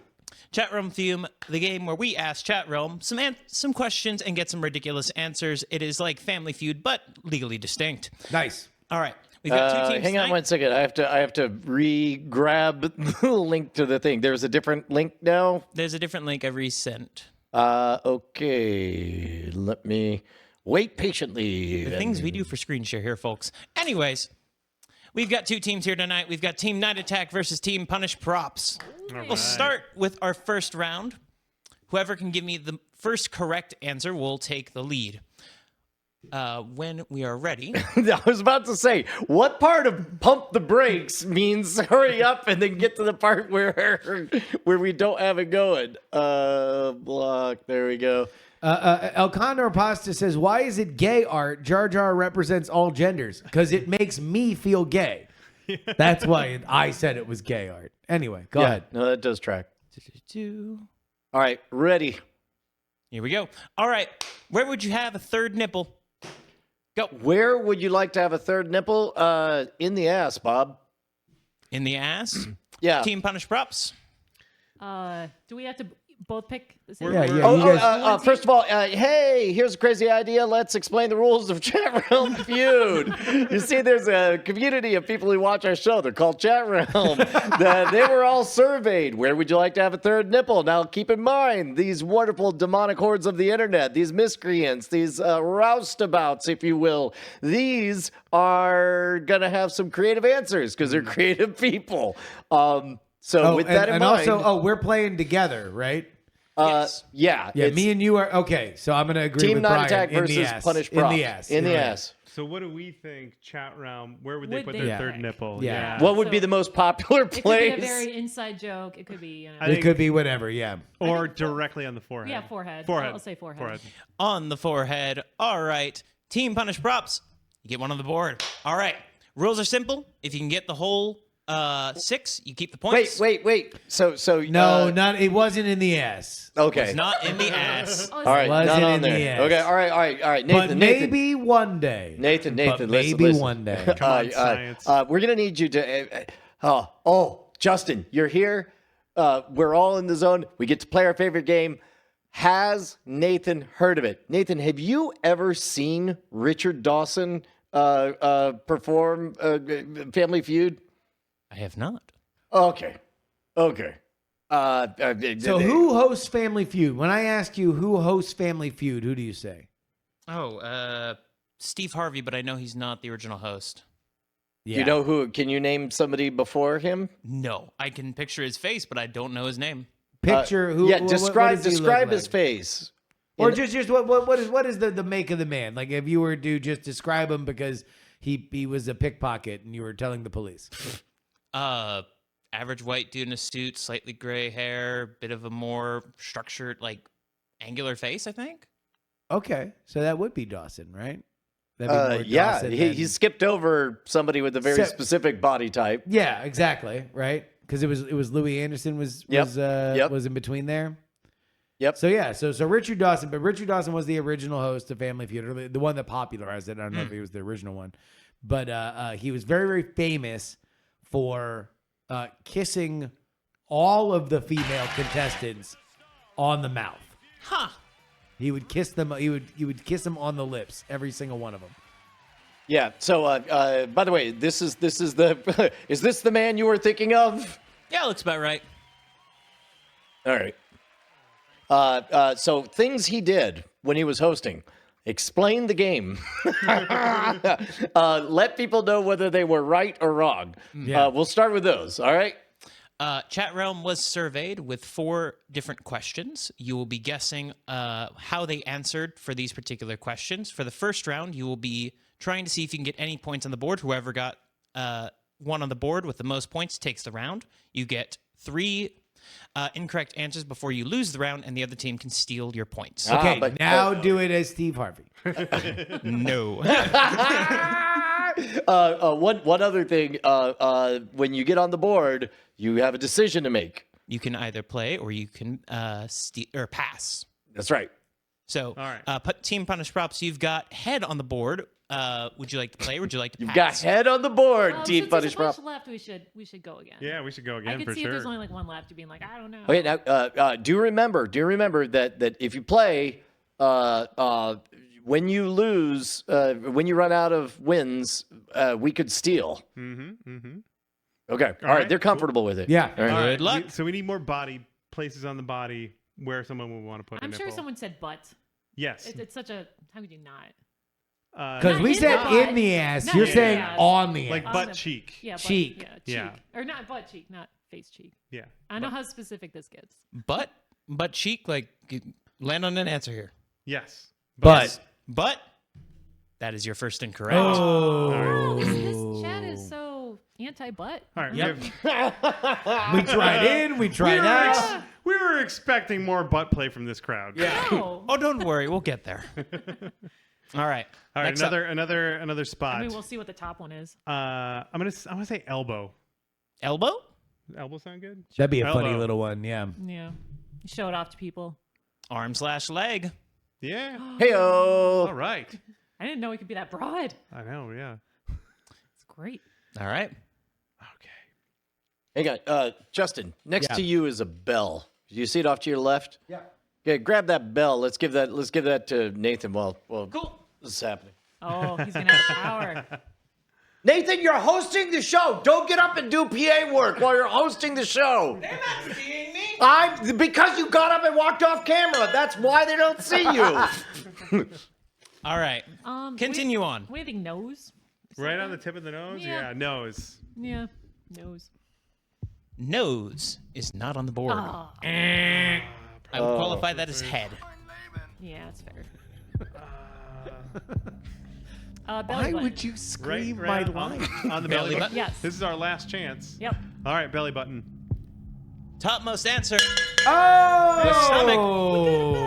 Chat Realm Feud, the game where we ask Chat Realm some questions and get some ridiculous answers. It is like Family Feud, but legally distinct. Nice. All right. We've got two teams hang on tonight. 1 second. I have to re-grab the link to the thing. There's a different link now. There's a different link I've resent. Okay. Let me wait patiently. The things we do for screen share here, folks. Anyways, we've got two teams here tonight. We've got Team Night Attack versus Team Punish Props. We'll start with our first round. Whoever can give me the first correct answer will take the lead. When we are ready. I was about to say, what part of pump the brakes means hurry up and then get to the part where we don't have it going? Block. There we go. El Condor Pasta says, why is it gay art? Jar Jar represents all genders. Because it makes me feel gay. That's why I said it was gay art. Anyway, go ahead. No, that does track. All right, ready. Here we go. All right. Where would you have a third nipple? Go. Where would you like to have a third nipple? In the ass, Bob. In the ass? Yeah. Team Punish Props. Do we have to both pick the same? Yeah, one? yeah. You guys- First of all, hey, here's a crazy idea. Let's explain the rules of Chat Realm Feud. You see, there's a community of people who watch our show. They're called Chat Realm. They were all surveyed. Where would you like to have a third nipple? Now, keep in mind, these wonderful demonic hordes of the internet, these miscreants, these roustabouts, if you will, these are going to have some creative answers because they're creative people. So with that in mind... also, we're playing together, right? Yes. Yeah. Yeah, me and you are... Okay, so I'm going to agree Team with Night Brian. Attack in the versus ass. Punish In Props. the ass. In the ass. So what do we think? Chat Realm. Where would they Would put they their third pick? nipple? Yeah. What would be the most popular It could be place? a very inside joke. It could be, you know. I It think- could be whatever, yeah. Or directly on the forehead. Yeah, forehead. Forehead. I'll say forehead. On the forehead. All right. Team Punish Props. You get one on the board. All right. Rules are simple. If you can get the whole 6, you keep the points. Wait. So No, it wasn't in the ass. Okay. It's not in the ass. Oh, All right, Wasn't not on in the there. ass. Okay, all right. But Nathan, maybe one day. Nathan, But listen, maybe listen. one day. Come on, science. We're gonna need you to. Justin, you're here. We're all in the zone. We get to play our favorite game. Has Nathan heard of it? Nathan, have you ever seen Richard Dawson perform Family Feud? I have not. Okay. So who hosts Family Feud? When I ask you who hosts Family Feud, who do you say? Oh, Steve Harvey, but I know he's not the original host. Yeah. You know who? Can you name somebody before him? No, I can picture his face, but I don't know his name. Picture who? Yeah, what describe does he look describe his like? face. Or just what is the make of the man? Like if you were to just describe him because he was a pickpocket and you were telling the police. Average white dude in a suit, slightly gray hair, bit of a more structured, like angular face, I think. Okay, so that would be Dawson, right? That'd be more Yeah, Dawson he than- skipped over somebody with a very So- specific body type. Yeah, exactly. Right, because it was Louis Anderson was in between there. Yep. So yeah, so Richard Dawson, but Richard Dawson was the original host of Family Feud, or the one that popularized it. I don't know if he was the original one, but he was very, very famous for kissing all of the female contestants on the mouth. Huh. He would kiss them. He would kiss them on the lips, every single one of them. Yeah. So, by the way, this is the is this the man you were thinking of? Yeah, looks about right. All right. So things he did when he was hosting. Explain the game. Let people know whether they were right or wrong. Yeah. We'll start with those. All right. Chat Realm was surveyed with 4 different questions. You will be guessing how they answered for these particular questions. For the first round, you will be trying to see if you can get any points on the board. Whoever got one on the board with the most points takes the round. You get 3 incorrect answers before you lose the round, and the other team can steal your points. Okay, but- now do it as Steve Harvey. No. One other thing. When you get on the board, you have a decision to make. You can either play or you can or pass. That's right. So, All right. Team Punish Props, you've got head on the board. Would you like to play or would you like to You've pass? got head on the board, Team Since Punish there's a Prop. bunch left, we should go again. Yeah, we should go I again could for see if there's sure. only like one left, you'd be like, I don't know. Okay, now do remember that if you play, when you lose, when you run out of wins, we could steal. Okay, all right, right, they're comfortable with it. Yeah. All right. All right, Good luck. so we need more body places on the body where someone would want to put a I'm sure nipple. someone said butt. Yes. It's such a, how could you not? Because Not we in said the butt. in the ass. Not You're in the saying ass. on the ass. like On butt the- cheek. Yeah, butt, Cheek. Yeah, cheek. Yeah. Or not butt cheek, not face cheek. Yeah. I know how specific this gets. Butt cheek, like land on an answer here. Yes. but But that is your first incorrect. oh, This chat is so anti-butt. All right. Yep. we tried in, we tried out. We were expecting more butt play from this crowd. Yeah. No. Oh, don't worry, we'll get there. All right. All right. Next up. Another spot. I mean, we'll see what the top one is. I'm gonna say elbow. Elbow? Elbow sound good? That'd be a funny Elbow. little one. Yeah. Yeah. Show it off to people. Arm/leg. Yeah. Heyo. All right. I didn't know it could be that broad. I know. Yeah. It's great. All right. Okay. Hang on, Justin. Next Yeah. to you is a bell. Do you see it off to your left? Yeah. Okay, grab that bell. Let's give that to Nathan while Cool. this is happening. Oh, he's going to have the power. Nathan, you're hosting the show. Don't get up and do PA work while you're hosting the show. They're not seeing me. Because you got up and walked off camera. That's why they don't see you. All right. Continue on. What do you think, nose? Right on the tip of the nose. Yeah. Yeah. Nose. Yeah, nose. Nose is not on the board. Oh, I would qualify that as head. yeah, it's fair. Belly Why button. would you scream Right my line? on the Belly belly button? button. Yes. This is our last chance. Yep. All right. Belly button. Topmost answer. Oh,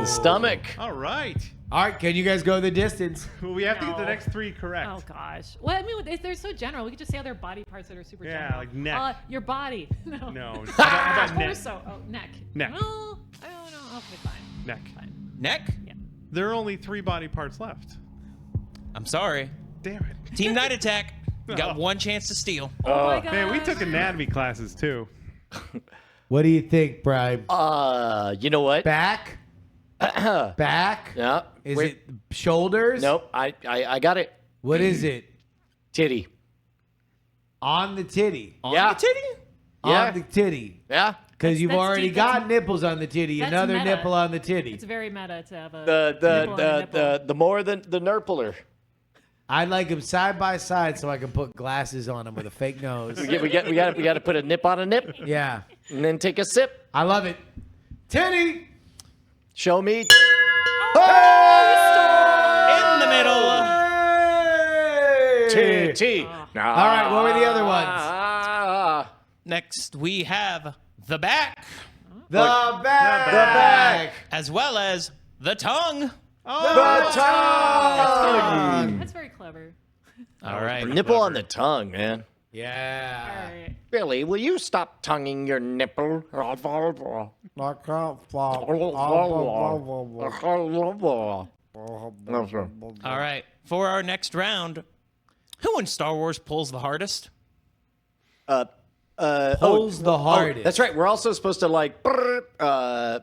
The stomach. All right. All right, can you guys go the distance? Well, we have to get the No. next 3 correct. Oh gosh. Well, I mean, they're so general. We could just say other body parts that are super Yeah, general. like neck. Your body. No. No. How about neck? Torso. Oh, neck. Neck. No, I don't know. Okay, fine. Neck. Fine. Neck? Yeah. There are only 3 body parts left. I'm sorry. Damn it. Team Night Attack. You got Oh. one chance to steal. Oh my god. Man, we took anatomy classes too. What do you think, Brian? You know what? Back? Back? Yeah. Is Wait. it shoulders? Nope. I got it. What is it? Titty. On the titty. On Yeah. the titty? Yeah. On the titty. Yeah. Because you've that's already deep. got nipples on the titty. That's Another meta. nipple on the titty. It's very meta to have a The nipple on a nipple. the more the nurpler. I'd like them side by side so I can put glasses on them with a fake nose. We got to put a nip on a nip Yeah. and then take a sip. I love it. Titty! Show me. In the middle. Titty. All right, what were the other ones? ones? Next, we have the back, The back. as well as the tongue. The tongue. That's very clever. All right. Nipple on the tongue, man. All Yeah. right. Billy, will you stop tonguing your nipple? All right. For our next round, who in Star Wars pulls the hardest? Pulls the hardest. That's right. We're also supposed to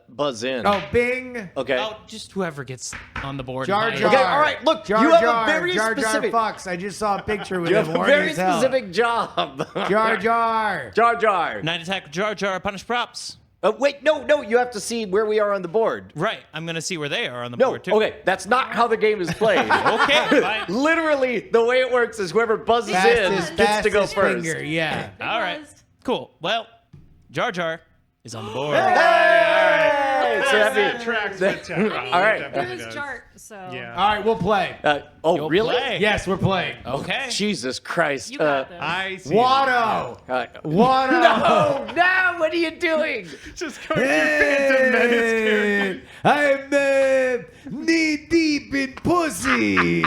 buzz in. Oh, Bing. Okay. Oh, just whoever gets on the board. Jar and Jar. Okay, all right, look, Jar you have a Jar, very Jar Jar specific- Fox. I just saw a picture with You him. have a horny very as hell. specific job. Jar Jar. Jar Jar. Night Attack with Jar Jar, punish props. Wait, no, you have to see where we are on the board. Right. I'm going to see where they are on the No, board, too. okay, that's not how the game is played. Okay, fine. Literally, the way it works is whoever buzzes in gets to go Fastest first. finger, yeah. Big All right. buzzed. Cool. Well, Jar Jar is on the board. Hey, so That that'd be- tracks with Tech. All right. It Definitely was does. Jart, so Yeah. All right, we'll play. You'll really? play. Yes, we're playing. Okay. Jesus Christ. you got this. I see. Watto. Watto. No, what are you doing? Just go to your Phantom Menace character. I'm knee deep in pussy.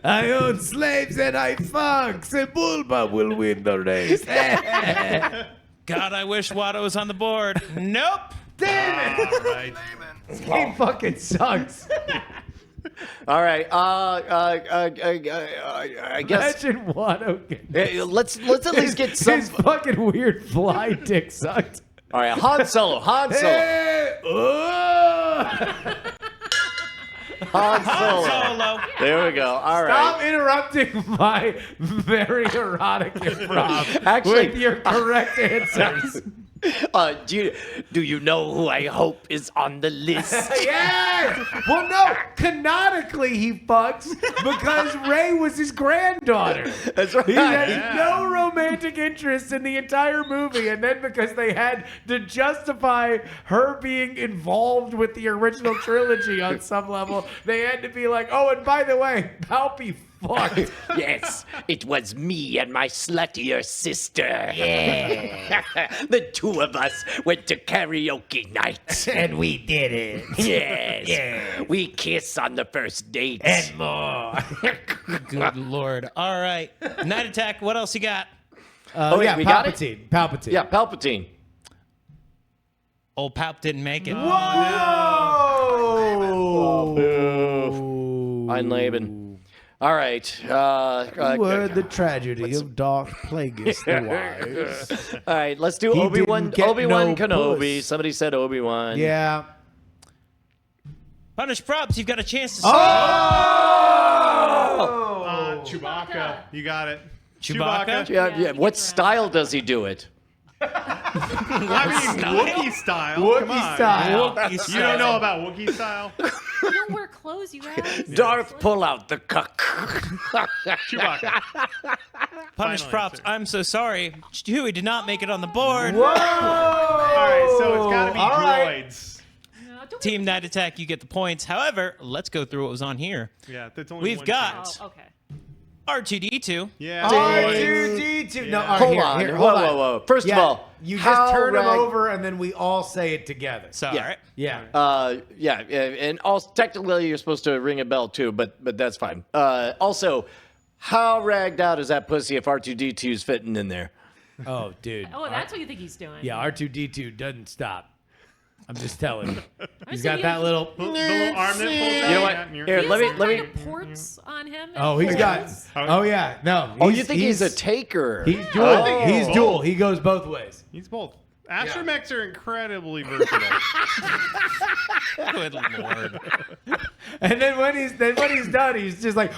I own slaves and I fuck. So Bulba will win the race. God, I wish Watto was on the board. Nope. Damn it! All right. This game fucking sucks. All right. I guess Imagine Watto getting let's at least get some. his fucking weird fly dick sucked. All right, Han Solo. Hey, Han Solo. Solo. There we go. All Stop right. interrupting my very erotic improv Actually, with your correct answers. Do you know who I hope is on the list? Yes! Well, no, canonically he fucks because Rey was his granddaughter. That's right. He has no romantic interest in the entire movie, and then because they had to justify her being involved with the original trilogy on some level, they had to be like, oh, and by the way, Palpy fucked. Yes, it was me and my sluttier sister. Yeah. The two of us went to karaoke night. And we did it. Yes. Yeah. We kiss on the first date. And more. Good Lord. All right. Night Attack, what else you got? wait, yeah, we got it? Palpatine. Palpatine. Yeah, Palpatine. Old Palp didn't make it. Whoa! Ein Leben. All right. Were the tragedy of Darth Plagueis the Wise. All right, let's do He Obi-Wan. didn't get Obi-Wan no Kenobi. puss. Somebody said Obi-Wan. Yeah. Punish props, you've got a chance to Chewbacca. You got it. Chewbacca? Yeah, Yeah, yeah. he What gets around. style does he do it? I mean, Wookiee style. Come Wookiee on. style. You don't know about Wookiee style? You don't wear clothes, you guys. Darth, pull out the cuck. Chewbacca. Punish Final props, answer. I'm so sorry. Chewie did not make it on the board. Whoa! All right, so it's got to be All right. droids. No, don't Team be- Night Attack, you get the points. However, let's go through what was on here. Yeah, that's only We've one got- chance. Oh, okay. R2D2. Yeah. R2D2. No, Yeah. all right, Hold here, on. here, Whoa, hold on. whoa, whoa. First of Yeah, all, you how just turn them rag- over and then we all say it together. So, Yeah. all right. Yeah. Yeah, and also technically you're supposed to ring a bell too, but that's fine. Also, how ragged out is that pussy if R2D2 is fitting in there? Oh, dude. Oh, that's what you think he's doing. Yeah, R2D2 doesn't stop. I'm just telling you. He's so got he that has- little. The little arm that pulls out. You know what? Yeah, Here, He has let me- some let me- kind of ports on him. Oh, he's got. Oh, yeah. No. Oh, you think he's a taker? He's dual. I think He's he's dual. both. He goes both ways. He's both. Astromechs are incredibly versatile. Good Lord. And then when he's done, he's just like.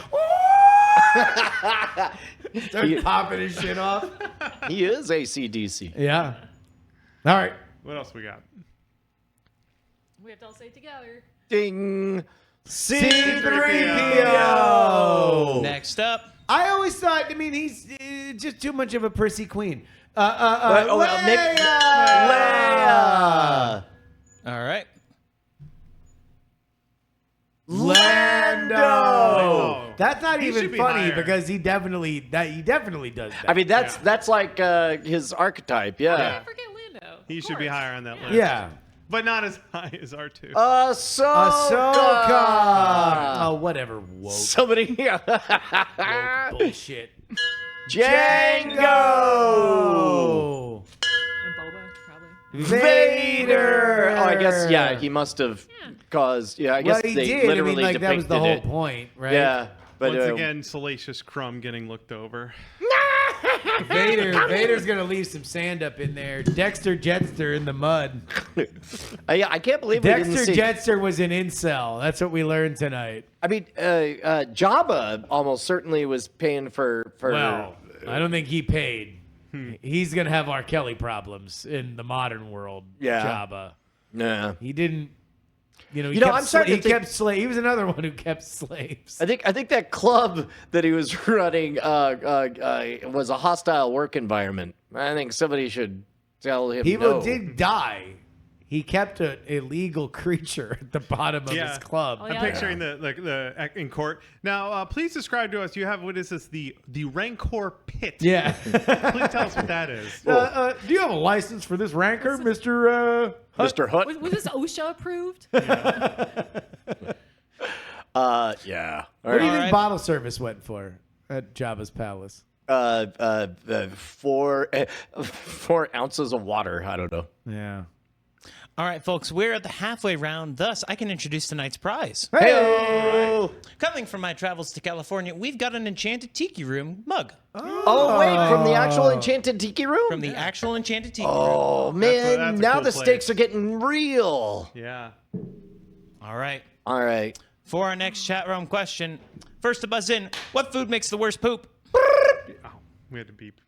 Starts popping his shit off. He is AC/DC. Yeah. All right. What else we got? We have to all say it together. Ding. C3PO. Next up, I always thought. I mean, he's just too much of a prissy queen. Leia. all right. Lando. Oh. That's not He even should be funny higher. because he definitely does that. I mean, that's like his archetype. I Yeah. forget Lando. He Of should be course. higher on that list. yeah. but not as high as R2. Ahsoka. Oh, whatever. Woke. Somebody. Woke bullshit. Django. And Boba, probably. Vader. Oh, I guess he must have caused. Yeah, I guess Well, he they did. I literally mean, like that was the depicted whole it. point, right? Yeah, but Once again, Salacious Crumb getting looked over. Vader's gonna leave some sand up in there. Dexter Jetster in the mud. I can't believe we Dexter didn't see. Jetster was an incel. That's what we learned tonight. I mean, Jabba almost certainly was paying for. Well, I don't think he paid. He's gonna have R. Kelly problems in the modern world. Yeah. Jabba. Nah. He didn't. He I'm starting to think- kept slaves. He was another one who kept slaves. I think that club that he was running was a hostile work environment. I think somebody should tell him People no. did die. He kept an illegal creature at the bottom of his club. Oh, I'm yeah. picturing the in court. Now, please describe to us. You have what is this? The Rancor Pit. Yeah. Please tell us what that is. Do you have a license for this rancor, Mr. Mr. Hutt. Was this OSHA approved? Yeah. What do you think right. bottle service went for at Jabba's palace? 4 ounces of water. I don't know. Yeah. All right, folks, we're at the halfway round. Thus, I can introduce tonight's prize. Hey. Coming from my travels to California, we've got an Enchanted Tiki Room mug. Oh wait, from the actual Enchanted Tiki Room. From the actual Enchanted Tiki Room. Oh man, that's a now cool the place. stakes are getting real. Yeah. All right. All right. For our next chat room question, first to buzz in, what food makes the worst poop? Oh, we had to beep.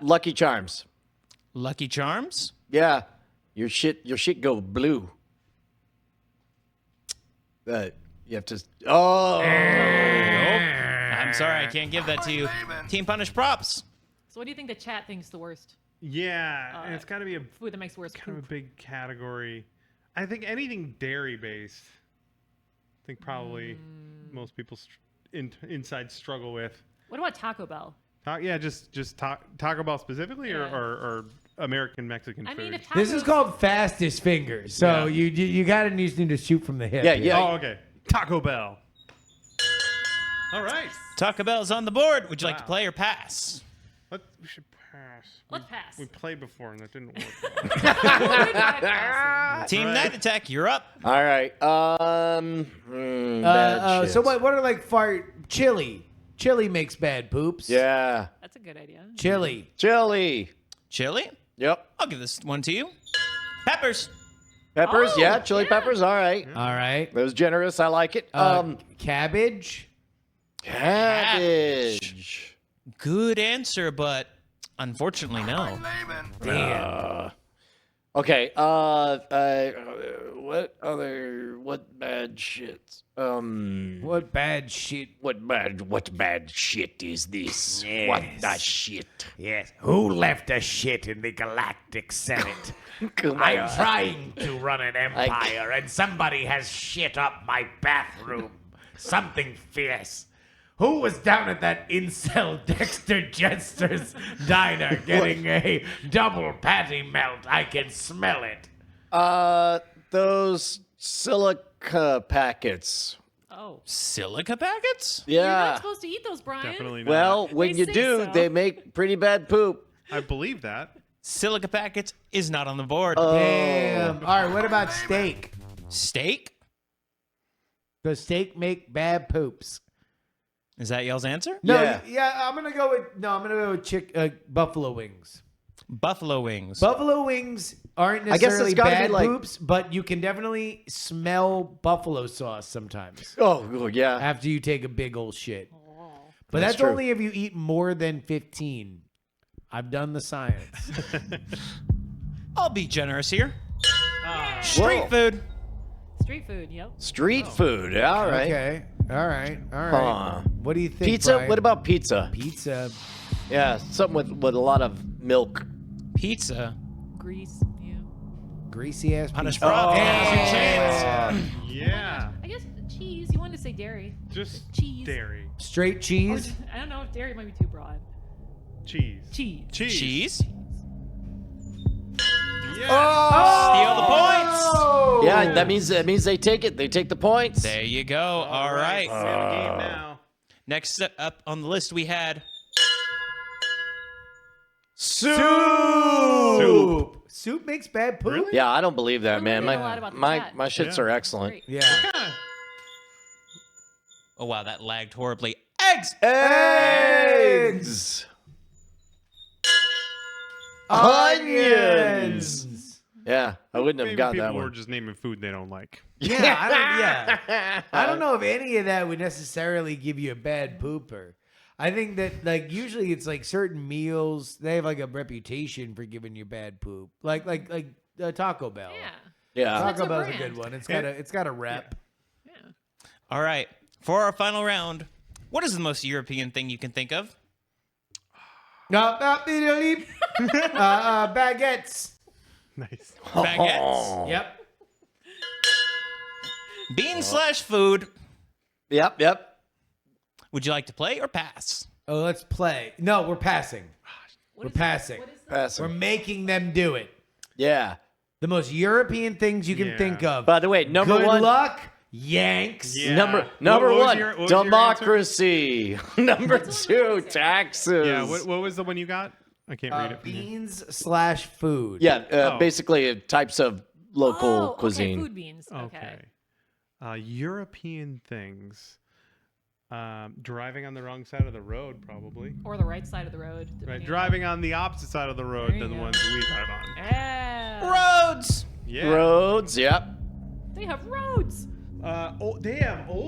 Lucky Charms. Lucky Charms? Yeah, your shit go blue. You have to. Oh. I'm sorry, I can't give that to you. Team Punish props. So what do you think the chat thinks the worst Yeah, and it's got to be a food that makes the worst kind of a poop? big category. I think anything dairy based. I think probably most people inside struggle with. What about Taco Bell? Just Taco Bell specifically, Yeah. or American Mexican I food. mean, if Taco This is called fastest fingers. So Yeah. you gotta need to shoot from the hip. Yeah, here. yeah. Oh, okay. Taco Bell. All right. Taco Bell's on the board. Would you like to Wow. play or pass? We should pass. Let's pass. We played before and that didn't work. Team Night Attack, you're up. All right. Bad So shit. what are like fart chili? Chili makes bad poops. Yeah. That's a good idea. Chili. Chili. Chili? Yep. I'll give this one to you. Peppers. Peppers. Oh, yeah. Chili yeah. peppers. All right. All right. That was generous. I like it. Cabbage. Cabbage. Good answer, but unfortunately, no. Damn. Okay. What bad shit? What bad shit? What bad shit is this? Yes. What the shit? Yes. Who left a shit in the Galactic Senate? Come I'm on. trying to run an empire, and somebody has shit up my bathroom. Something fierce. Who was down at that incel Dexter Jetster's diner getting a double patty melt? I can smell it. Those silica packets. Oh. Silica packets? You're Yeah. not supposed to eat those, Brian. Definitely not. Well, when They you say do, so. they make pretty bad poop. I believe that. Silica packets is not on the board. Damn. All right, what about steak? Steak? Does steak make bad poops? Is that y'all's answer? No, Yeah. I'm gonna go with buffalo wings. Buffalo wings. Buffalo wings aren't I guess necessarily it's gotta be bad like- poops, but you can definitely smell buffalo sauce sometimes Oh, yeah. after you take a big old shit. But That's that's true. only if you eat more than 15. I've done the science. I'll be generous here. Whoa. Street food. Street food, yep. Street food. All right. Okay. All right. Huh. What do you think? Pizza? Brian? What about pizza? pizza? Yeah, something with a lot of milk. Pizza. Grease, yeah. Greasy ass Punish pizza. prop. Now's your chance. Yeah. I guess cheese. You wanted to say dairy. Just Cheese. dairy. Straight cheese. I don't know if dairy might be too broad. Cheese. Cheese. Cheese. Cheese. Steal the points. Yeah, that means they take it. They take the points. There you go. All right. We have a game now. Next up on the list, we had Soup. Soup makes bad poop? Really? Yeah, I don't believe that, I'm man. learning a lot about the My chat. shits Yeah. are excellent. Great. Yeah. oh wow, that lagged horribly. Eggs. Eggs. Onions. Yeah, I wouldn't have Maybe got people that were one. just naming food they don't like. I don't know if any of that would necessarily give you a bad pooper. I think that like usually it's like certain meals they have like a reputation for giving you bad poop, like Taco Bell. Yeah. Yeah. That's Taco a Bell's a brand. good one. It's got a rep. Yeah. All right. For our final round, what is the most European thing you can think of? Baguettes. Nice. Baguettes. Yep. Bean/food. Yep. Would you like to play or pass? Oh, let's play. No, we're passing. We're passing. What is that? Passing. We're making them do it. Yeah. The most European things you can Yeah. think of. By the way, number Good one. luck, Yanks. Yeah. Number What was one, your- what was your answer? democracy. Number two, taxes. Yeah. What was the one you got? I can't read it. From here. Beans/food. Yeah, Oh. basically types of local Oh, cuisine. Okay, food beans. Okay. Okay. European things. Driving on the wrong side of the road, probably. Or the right side of the road. Right. depending Driving on the opposite side of the road There than you the go. ones we drive on. on- Yeah. Roads. Yeah. Roads, yep. They have roads. Damn, old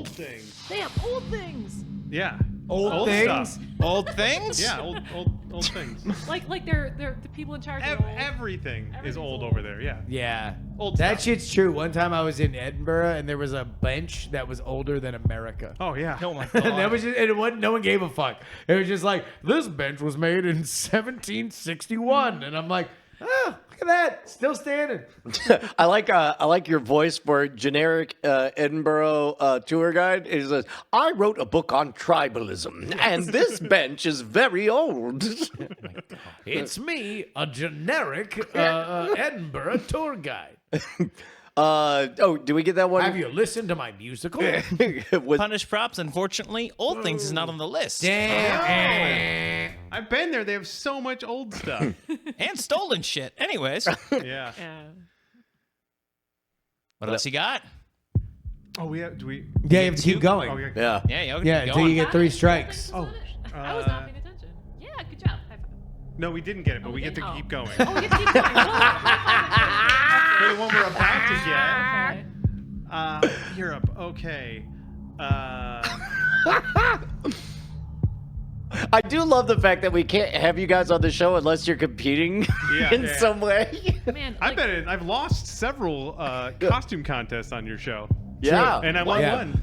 things. They have old things. Yeah. Old things? Stuff. Old things? Yeah, old things. Like they're the people in charge. of old. Everything is Everything's old old. over there. Yeah. Yeah. Old That stuff. shit's true. One time I was in Edinburgh and there was a bench that was older than America. Oh yeah. Oh my And that god. was just, and it wasn't, no one gave a fuck. It was just like, this bench was made in 1761. And I'm like, look at that. Still standing. I like your voice for generic Edinburgh tour guide. It says, "I wrote a book on tribalism, and this bench is very old." It's me, a generic Edinburgh tour guide. Do we get that one? Have you listened to my musical? With- Punish props. Unfortunately, old things is not on the list. Damn. I've been there. They have so much old stuff. And stolen shit. Anyways, Yeah. Yeah. what else you got? Oh, we have. Do we? Yeah, you have to keep going. Oh, yeah. yeah. Yeah, yo, Yeah, go until on. you get 3 strikes. Oh, I was not paying attention. Yeah, good job. High five. No, we didn't get it, but Oh, we we get to didn't? keep going. Oh, we get to keep going. For the one we're about to get. Okay. Europe. Okay. I do love the fact that we can't have you guys on the show unless you're competing Yeah, in yeah. some way. Man, I've like, been in. I've lost several costume contests on your show, Yeah. and I won Yeah. one.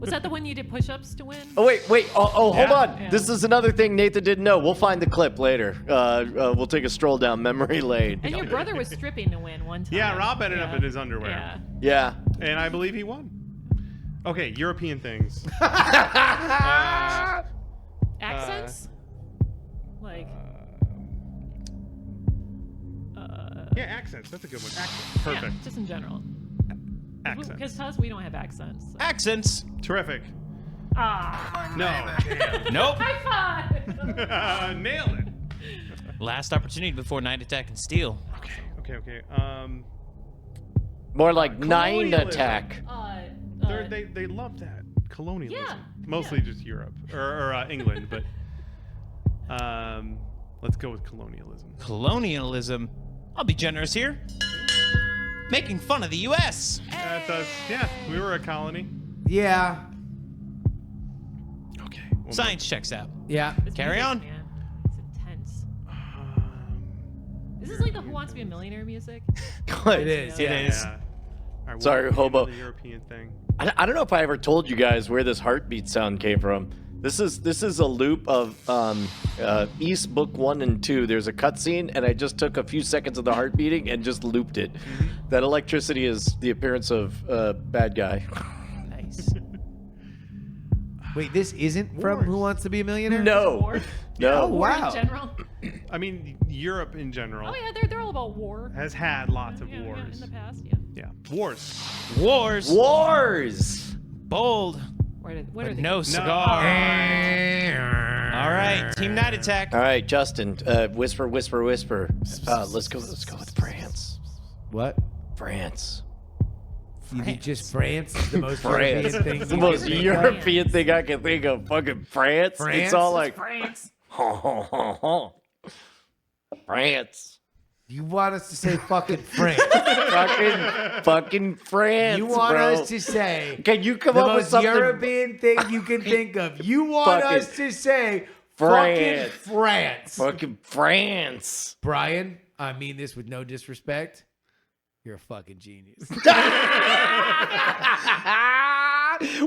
was that the one you did push-ups to win? Oh wait. Hold Yeah. on. Yeah. This is another thing Nathan didn't know. We'll find the clip later. We'll take a stroll down memory lane. And your brother was stripping to win one time. Yeah, Rob ended up in his underwear, Yeah. Yeah. and I believe he won. Okay, European things. Accents? Like, Yeah, accents. That's a good one. Accents. Perfect. yeah, just in general. Accents. Because to us, we don't have accents. So. Accents. Terrific. Ah. No. Nope. High five! Nailed it. Last opportunity before Night Attack and Steal. Okay. More like nine Colonialism. attack. They love that colonialism. Yeah, Mostly yeah. just Europe or England, but let's go with colonialism. Colonialism. I'll be generous here. Making fun of the U.S. That's us. Yeah, we were a colony. Yeah. Okay. Well, Science checks out. Yeah. This Carry music, on. Man. It's intense. This is like the Who Wants to Be a Millionaire music. It is. It Yeah. is. All right, what Sorry, became hobo. of The European thing. I don't know if I ever told you guys where this heartbeat sound came from. This is a loop of East Book 1 and 2. There's a cutscene, and I just took a few seconds of the heart beating and just looped it. That electricity is the appearance of bad guy. Nice. Wait, this isn't from Who Wants to Be a Millionaire? No. War. No. War wow. in general. I mean, Europe in general Oh yeah, they're all about war. has had lots of Yeah, in wars. the past, yeah. Yeah, wars. Wars. Wars. Bold. What are But they? no cigar. All right, Team Night Attack. All right, Justin. Whisper, whisper, whisper. Let's go with France. What? France. You think just France is the most France. European thing? It's the you most can think of? European thing I can think of. Fucking France. France? It's all like France. France. You want us to say fucking France? fucking France. You want bro. us to say Can you come the up with most something? European thing you can think of? You want Fucking us to say France. fucking France? Fucking France. Brian, I mean this with no disrespect. You're a fucking genius.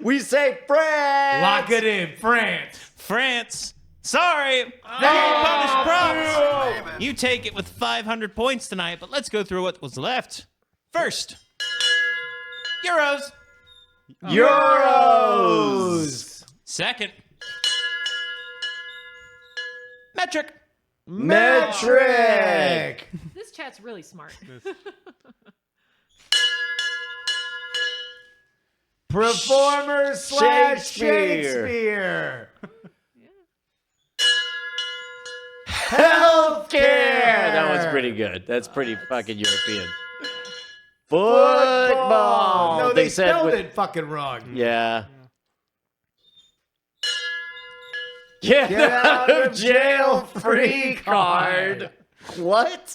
We say France. Lock it in, France. France. Sorry. Punished Props. You take it with 500 points tonight, but let's go through what was left. First, Euros. Euros. Second, metric. Metric. This chat's really smart. Performer slash Shakespeare. Shakespeare. Healthcare. That was pretty good. That's pretty fucking European. Football. No, they said spelled with- it fucking wrong. Yeah. Get out of jail free card. What?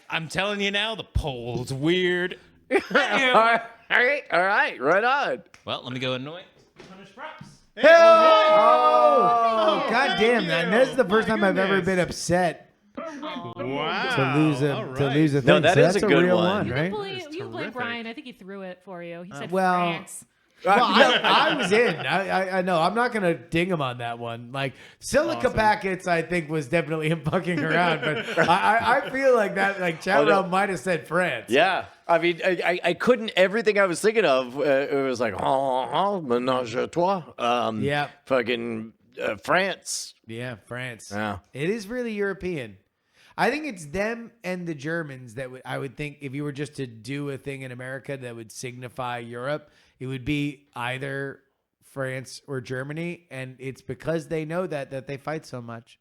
I'm telling you now, the poll's weird. all right, right on. Well, let me go anoint Punished Props. Oh, goddamn! That's the first time I've ever been upset Wow. to lose a All right. to lose a thing. No, that so is that's a good real one. You right? can blame terrific. Brian. I think he threw it for you. He said well, France. Well, I was in. I know. I'm not gonna ding him on that one. Like Silica Packets, I think was definitely him fucking around. But I feel like that. Like Chow might have said France. Yeah. I mean, I couldn't. Everything I was thinking of, it was like, ménage à trois. Yeah. Fucking France. Yeah, France. Yeah. It is really European. I think it's them and the Germans that I would think if you were just to do a thing in America that would signify Europe, it would be either France or Germany, and it's because they know that they fight so much.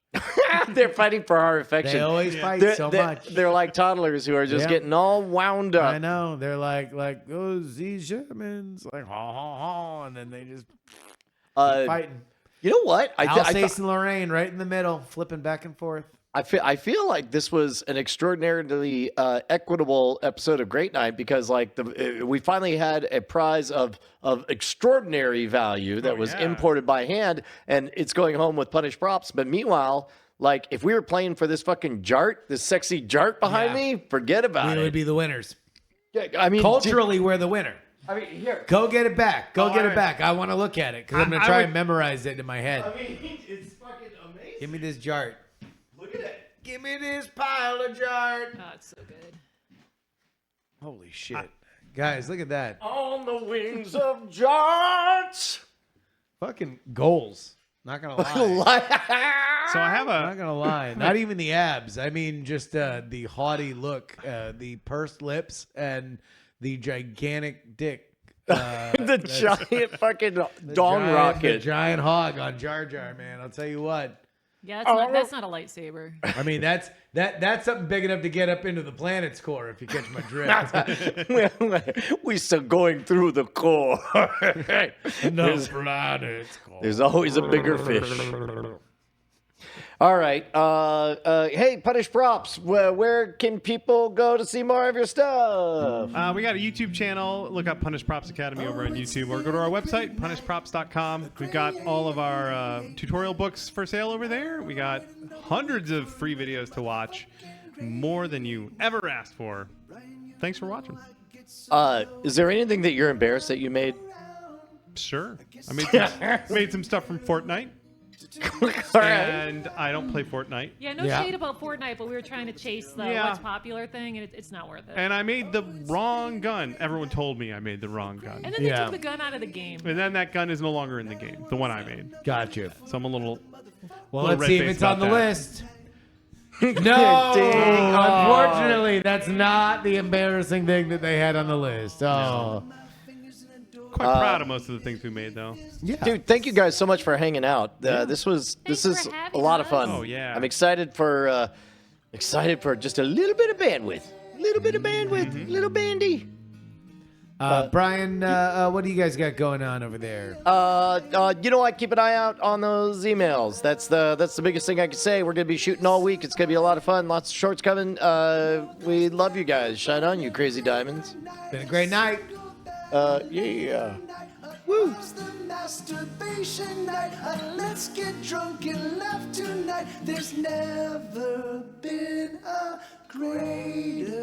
They're fighting for our affection. They always fight so they're, much. They're like toddlers who are just Yeah. getting all wound up. I know. They're like oh, these Germans, like ha ha ha, and then they just fighting. You know what? Alsace and Lorraine right in the middle, flipping back and forth. I feel like this was an extraordinarily equitable episode of Great Night because like we finally had a prize of extraordinary value that was yeah. imported by hand, and it's going home with Punished Props. But meanwhile, like if we were playing for this fucking jart, this sexy jart behind Yeah. me, forget about We it. would be the winners. Yeah, I mean, Culturally, we're the winner. I mean, here. Go get it back. Go get all it back. I want to look at it because I'm going I to try would- and memorize it in my head. I mean, it's fucking amazing. Give me this jart. Look at it. Give me this pile of jart. Oh, it's so good. Holy shit. Guys, look at that. On the wings of jarts. Fucking goals. Not going to lie. So I have Not a going to lie. Not even the abs. I mean, just the haughty look, the pursed lips, and the gigantic dick. The giant fucking dong The rocket. giant hog on Jar Jar, man. I'll tell you what. Yeah, that's not a lightsaber. I mean, that's something big enough to get up into the planet's core, if you catch my drift. We still going through the core. No planet's core. There's always a bigger fish. All right. Hey, Punished Props. Where can people go to see more of your stuff? we got a YouTube channel. Look up Punished Props Academy over on YouTube, or go to our website, punishedprops.com. We've got all of our tutorial books for sale over there. We got hundreds of free videos to watch, more than you ever asked for. Thanks for watching. Is there anything that you're embarrassed that you made? Sure. I made some stuff from Fortnite. All right. And I don't play Fortnite. Yeah, no Yeah. shade about Fortnite, but we were trying to chase the Yeah. what's popular thing, and it's not worth it. And I made the wrong gun. Everyone told me I made the wrong gun. And then they Yeah. took the gun out of the game. And then that gun is no longer in the game, the one I made. Got you. So I'm a little. Well, Little let's see if red-faced it's on the about that. list. No, Dang. unfortunately, that's not the embarrassing thing that they had on the list. Oh, Quite proud of most of the things we made, though. yeah. Dude, thank you guys so much for hanging out. This is Thanks a for having lot of us. fun. Oh, yeah. I'm excited for just a little bit of bandwidth. Little bandy. Brian, what do you guys got going on over there? You know what? Keep an eye out on those emails. That's the biggest thing I can say. We're gonna be shooting all week. It's gonna be a lot of fun. Lots of shorts coming. We love you guys. Shine on, you crazy diamonds. Been a great night. Yeah. Woo! The masturbation night. Let's get drunk and laugh tonight. There's never been a greater